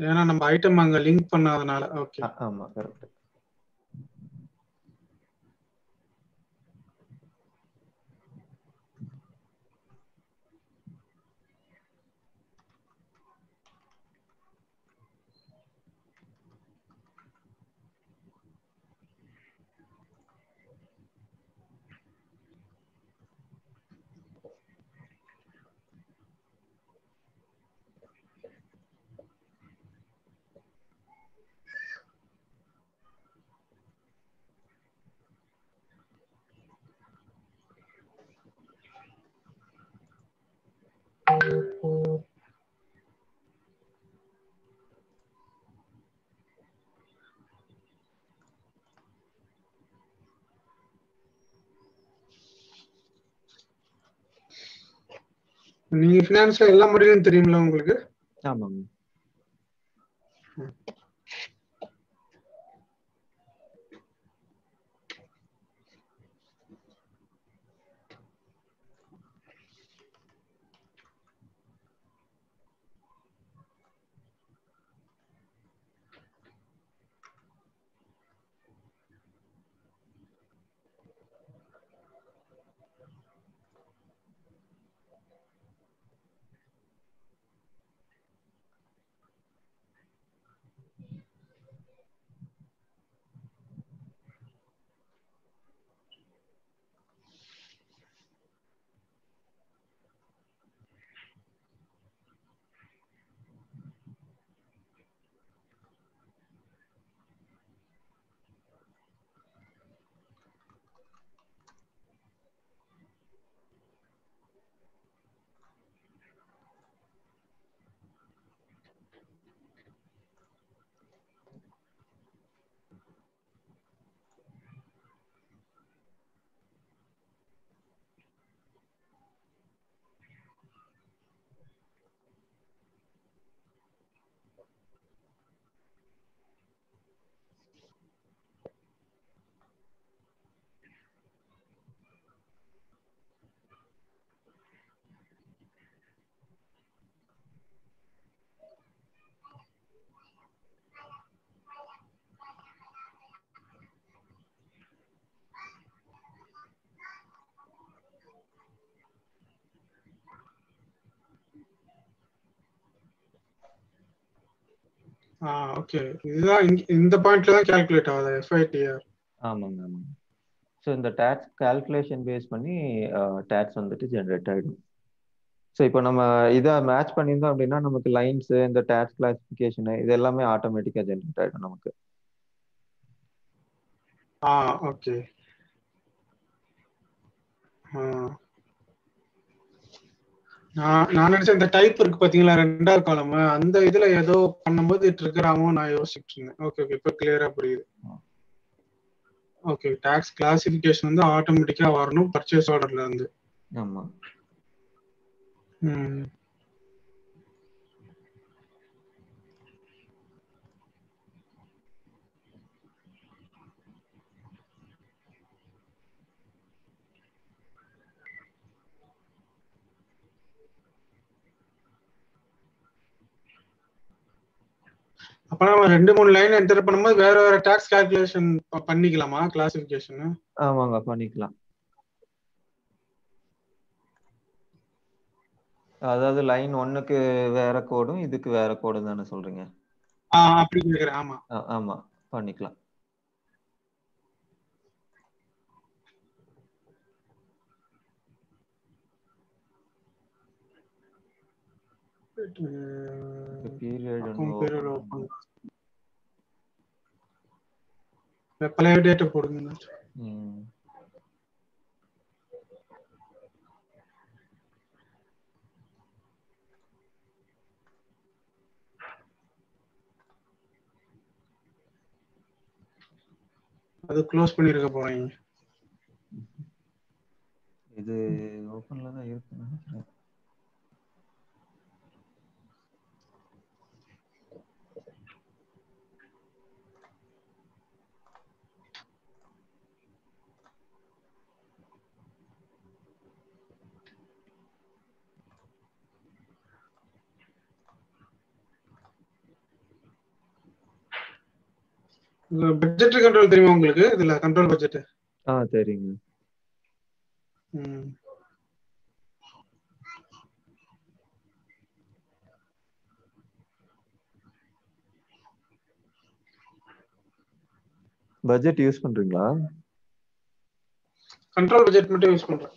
ஏன்னா நம்ம ஐட்டம் அங்க லிங்க் பண்ணாதனால. ஓகே. ஆமா, கரெக்ட். நீங்க ஃபினான்ஸ்ல எல்லா முறையிலும் தெரியுங்களா உங்களுக்கு? ஆமாங்க. ஓகே. இதுதான் இந்த பாயிண்ட்ல தான் கால்குலேட் ஆகுது எஃப்ஐடிஆர். ஆமாங்க ஆமாங்க. ஸோ இந்த டேக்ஸ் கால்குலேஷன் பேஸ் பண்ணி டேக்ஸ் வந்துட்டு ஜென்ரேட் ஆகிடும். ஸோ இப்போ நம்ம இதை மேட்ச் பண்ணியிருந்தோம் அப்படின்னா நமக்கு லைன்ஸ், இந்த டேக்ஸ் கிளாசிஃபிகேஷனு இது எல்லாமே ஆட்டோமேட்டிக்காக ஜென்ரேட் ஆகிடும் நமக்கு. ஓகே. நான் நினைச்சேன் இந்த டைப் இருக்கு பாத்தீங்களா, 2வது காலம், அந்த இதுல ஏதோ பண்ணும்போது ட்ரிகர் நான் யோசிச்சுட்டு இருந்தேன். ஓகே ஓகே, இப்ப கிளியரா புரியுது. ஓகே, டாக்ஸ் கிளாசிஃபிகேஷன் வந்து ஆட்டோமேட்டிக்கா வரணும் பர்ச்சேஸ் ஆர்டர்ல இருந்து. ஆமா. ம். அப்ப நம்ம 2-3 லைன் என்டர் பண்ணும்போது வேற வேற டாக்ஸ் கால்குலேஷன் பண்ணிக்கலாமா கிளாசிஃபிகேஷன்? ஆமாங்க, பண்ணிக்கலாம். அதாவது லைன் 1க்கு வேற கோடும் இதுக்கு வேற கோடும் தானே சொல்றீங்க? அப்படி கேக்குறேன். ஆமா ஆமா, பண்ணிக்கலாம். பழைய டேட்டா போடுங்க. அது க்ளோஸ் பண்ணிருக்க போறீங்க. இது ஓபன்ல தான் இருக்குன்னு நினைக்கிறேன். பட்ஜெட் கண்ட்ரோல் தெரியுமா உங்களுக்கு? இதுல கண்ட்ரோல் பட்ஜெட். தெரியுங்க. பட்ஜெட் யூஸ் பண்றீங்களா? கண்ட்ரோல் பட்ஜெட் மட்டும் யூஸ் பண்றேன்.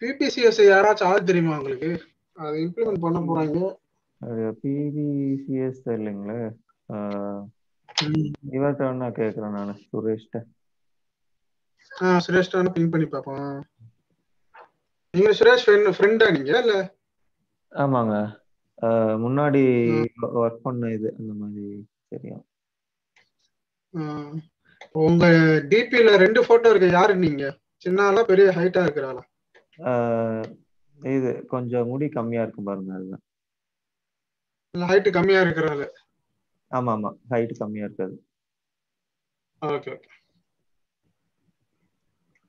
பிபிசிஎஸ் யாராச்சும் ஆள் தெரியுமா உங்களுக்கு? அதை இம்ப்ளிமெண்ட் பண்ண போறாங்க. பிபிசிஎஸ் தெரியலங்களே. இவர்கிட்ட நான் கேட்கிறேன், நான் சுரேஷ்ட. சுரேஷ்ட பிங் பண்ணி பாப்போம். நீங்க சுரேஷ் ஃப்ரெண்டா நீங்க இல்ல? ஆமாங்க, முன்னாடி ஒர்க் பண்ண இது அந்த மாதிரி தெரியும். உங்க டிபில 2 போட்டோ இருக்கு. யாரு நீங்க? சின்ன ஆளா பெரிய ஹைட்டா இருக்கிறாளா? இது கொஞ்சம் முடி கம்மியா இருக்கு பாருங்க, அதுதான். ஹைட் கம்மியா இருக்கிறாள். ஆமா ஆமா, ஹைட் கம்மியா இருக்காது. ஓகே.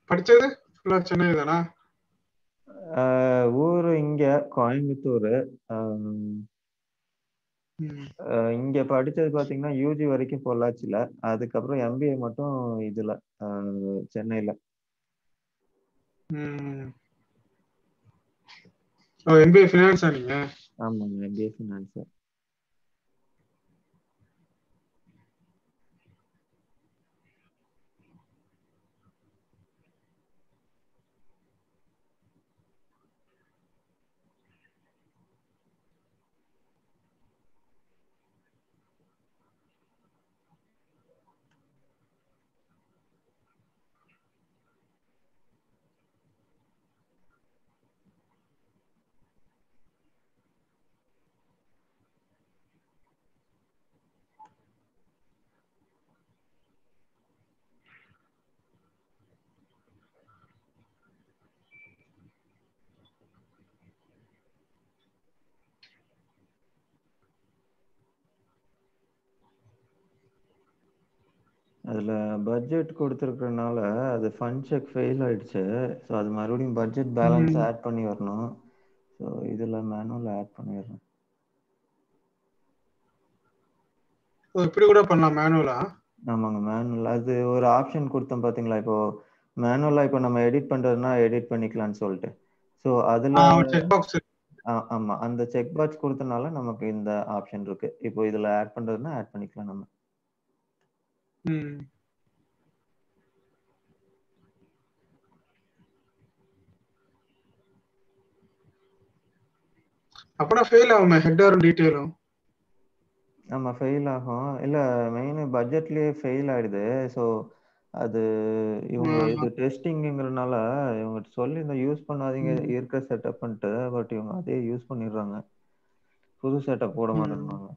படிச்சது ஃபுல்லா சென்னை தானா? ஊரு இங்க கோயம்புத்தூர். இங்க படிச்சது பாத்தீங்கன்னா யூஜி வரைக்கும் பொள்ளாச்சில, அதுக்கப்புறம் எம்பிஏ மட்டும் இதுல சென்னையில. எம்பிஏ ஃபினான்ஸா நீங்க? ஆமாங்க, எம்பிஏ ஃபினான்ஸ். அதில் பட்ஜெட் கொடுத்துருக்கறனால அது ஃபண்ட் செக் ஃபெயில் ஆயிடுச்சு. ஸோ அது மறுபடியும் பட்ஜெட் பேலன்ஸ் ஆட் பண்ணி வரணும். ஸோ இதில் மேனுவல் ஆட் பண்ணிடுறேன். இப்படி கூட பண்ணலாம் மேனுவலா? ஆமாங்க, மேனுவல். அது ஒரு ஆப்ஷன் கொடுத்தோம் பார்த்தீங்களா, இப்போ மேனுவலாக இப்போ நம்ம எடிட் பண்ணுறதுனா எடிட் பண்ணிக்கலாம்னு சொல்லிட்டு. ஸோ அதில் ஆமாம், அந்த செக் பாக்ஸ் கொடுத்தனால நமக்கு இந்த ஆப்ஷன் இருக்கு. இப்போ இதில் ஆட் பண்ணுறதுனா ஆட் பண்ணிக்கலாம் நம்ம. அப்பனா ஃபெயில் ஆகுமே ஹெட்டரும் டீடைலும். ஆமா, ஃபெயில் ஆகும். இல்ல மெயின் பட்ஜெட்லயே ஃபெயில் ஆயிடுது. ஸோ அது இவங்க இது டெஸ்டிங்கிறதுனால இவங்க சொல்லி இந்த யூஸ் பண்ணாதீங்க இருக்கிற செட்டப்ன்ட்டு, பட் இவங்க அதே யூஸ் பண்ணிடுறாங்க, புது செட்டப் போட மாட்டேன்னாங்க.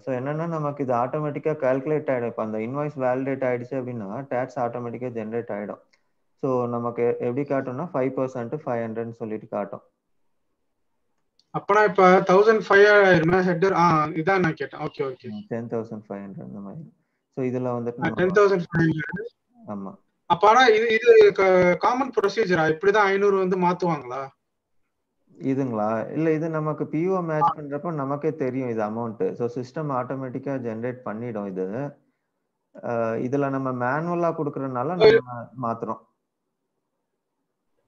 ஸோ என்னன்னா நமக்கு இது ஆட்டோமேட்டிக்காக கால்குலேட் ஆகிடும். இப்போ அந்த இன்வாய்ஸ் வேலிடேட் ஆகிடுச்சு அப்படின்னா டேக்ஸ் ஆட்டோமேட்டிக்காக ஜென்ரேட் ஆகிடும். ஸோ நமக்கு எப்படி காட்டும்னா 5% 500 சொல்லிட்டு காட்டும். அப்பனா இப்ப 1500 ஹெட்டர் இதான் நான் கேட்டேன். ஓகே ஓகே 10,500 அந்த மாதிரி. ஸோ இதுல வந்துட்டு 10,500. ஆமா. அப்ப ஆனா இது காமன் ப்ரொசீஜரா? இப்படிதான் 500 வந்து மாத்துவாங்களா? இதுங்களா? இல்ல இது நமக்கு பிஓ மேட்ச் பண்றப்ப நமக்கே தெரியும் இது அமௌண்ட். ஸோ சிஸ்டம் ஆட்டோமேட்டிக்கா ஜென்ரேட் பண்ணிடும் இது. இதுல நம்ம மேனுவலா கொடுக்கறதுனால நம்ம மாத்துறோம்.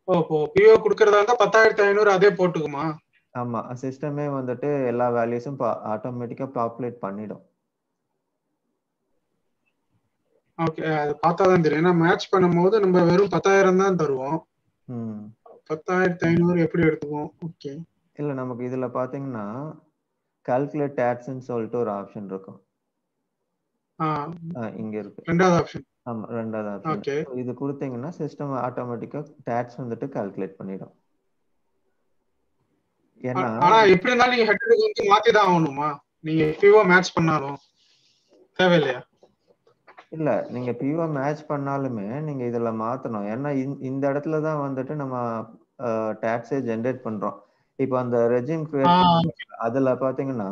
ஓஹோ, பிஓ கொடுக்கறதா இருந்தா 10,500 அதே போட்டுக்குமா? ஆமா, சிஸ்டமே வந்துட்டு எல்லா வேல்யூஸும் ஆட்டோமேட்டிக்கா பாப்புலேட் பண்ணிடும். ஓகே, அது பார்த்தாதான் தெரியும். ஏன்னா மேட்ச் பண்ணும்போது நம்ம வெறும் 10,000 தான் தருவோம். 10,500 எப்படி எடுத்துக்குவோம்? ஓகே. இல்ல நமக்கு இதுல பாத்தீங்கன்னா கால்குலேட் டேக்ஸ்ன்னு சொல்லிட்டு ஒரு ஆப்ஷன் இருக்கும். இங்க இருக்கு. ரெண்டாவது ஆப்ஷன். ஆமா, ரெண்டாவது ஆப்ஷன். ஓகே. இது கொடுத்தீங்கன்னா சிஸ்டம் ஆட்டோமேட்டிக்கா டேக்ஸ் வந்துட்டு கால்குலேட் பண்ணிடும். ஏன்னா ஆனா எப்படி இருந்தாலும் நீங்க ஹெட்டருக்கு வந்து மாத்தி தான் ஆகணுமா? நீங்க பிஓ மேட்ச் பண்ணாலும் தேவையில்லையா? இல்ல, நீங்க பிஓ மேட்ச் பண்ணாலுமே நீங்க இதுல மாத்தணும். ஏன்னா இந்த இடத்துல தான் வந்துட்டு நம்ம டேக்ஸே ஜென்ரேட் பண்றோம். இப்போ அந்த ரெஜிம் கிரியேட் அதுல பாத்தீங்கன்னா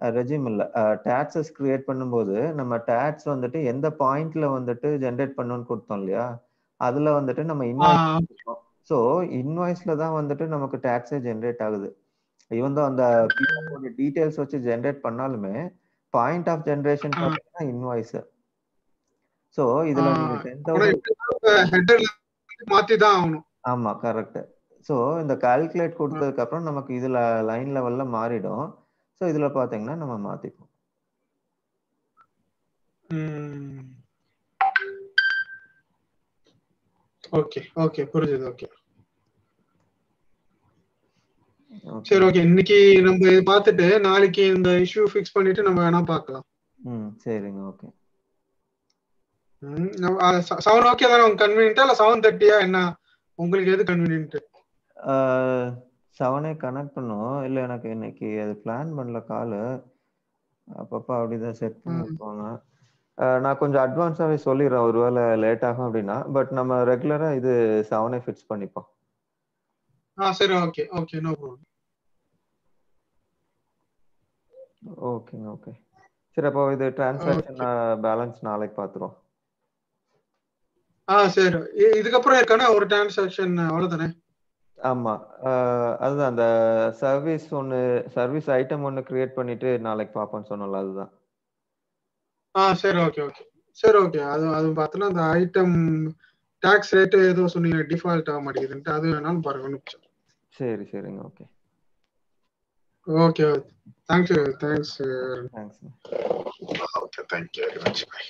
ரெஜிம் இல்ல டாக்ஸஸ் கிரியேட் பண்ணும்போது நம்ம டாக்ஸ் வந்துட்டு எந்த பாயிண்ட்ல வந்துட்டு ஜென்ரேட் பண்ணணும்னு கொடுத்தோம் இல்லையா, அதுல வந்துட்டு நம்ம இன்வாய்ஸ் கொடுத்தோம். ஸோ இன்வாய்ஸ்ல தான் வந்துட்டு நமக்கு டாக்ஸே ஜென்ரேட் ஆகுது. ஈவன் தான் அந்த பிஓட டீடைல்ஸ் வச்சு ஜென்ரேட் பண்ணாலுமே பாயிண்ட் ஆஃப் ஜெனரேஷன் பார்த்தீங்கன்னா இன்வாய்ஸ். ஸோ இதுல நீங்க 10,000 மாத்தி தான் ஆகணும். ஆமா, கரெக்ட். ஸோ இந்த கால்குலேட் கொடுத்ததுக்கு அப்புறம் நமக்கு இதுல லைன் லெவல்ல மாறிடும். ஸோ இதுல பாத்தீங்கன்னா நம்ம மாத்திப்போம். ஓகே ஓகே, புரியுது. ஓகே சரி, ஓகே. இன்னைக்கு நம்ம இது பார்த்துட்டு நாளைக்கு இந்த இஷ்யூ ஃபிக்ஸ் பண்ணிட்டு நம்ம வேணா பார்க்கலாம். சரிங்க, ஓகே. 7 ஓகே தானே உங்களுக்கு கன்வீனியன்ட்டா இல்ல 7:30 என்ன உங்களுக்கு எது கன்வீனியன்ட்? 7 கனெக்ட் பண்ணும். இல்ல எனக்கு இன்னைக்கு அது பிளான் பண்ணல கால். அப்பப்ப அப்படிதான் செட் பண்ணிருப்பாங்க. நான் கொஞ்சம் அட்வான்ஸாவே சொல்லிடுறேன் ஒருவேளை லேட் ஆகும் அப்படின்னா. பட் நம்ம ரெகுலரா இது 7 ஃபிக்ஸ் பண்ணிப்போம். சரி, ஓகே ஓகே, நோ ப்ராப்ளம். ஓகேங்க, ஓகே. சரி, அப்போ இது டிரான்சாக்ஷன் பேலன்ஸ் நாளைக்கு பாத்துறோம். சரி. இதுக்கப்புறம் இருக்கானே ஒரு டிரான்சாக்ஷன் அவ்வளவுதானே? ஆமா, அதுதான் அந்த சர்வீஸ் ஐட்டம் ஒன்னு கிரியேட் பண்ணிட்டு நாளைக்கு பாப்போம்னு சொன்னோம்ல, அதுதான். சரி, ஓகே ஓகே. சரி, ஓகே. அது பார்த்தோன்னா அந்த ஐட்டம் டாக்ஸ் ரேட் ஏதோ சொன்னீங்க டிஃபால்ட் ஆக மாட்டேங்குதுன்ட்டு, அது வேணாலும் பாருங்க. சரி, சரிங்க, okay. Okay, thanks. Thanks. Okay, thank you very much. By.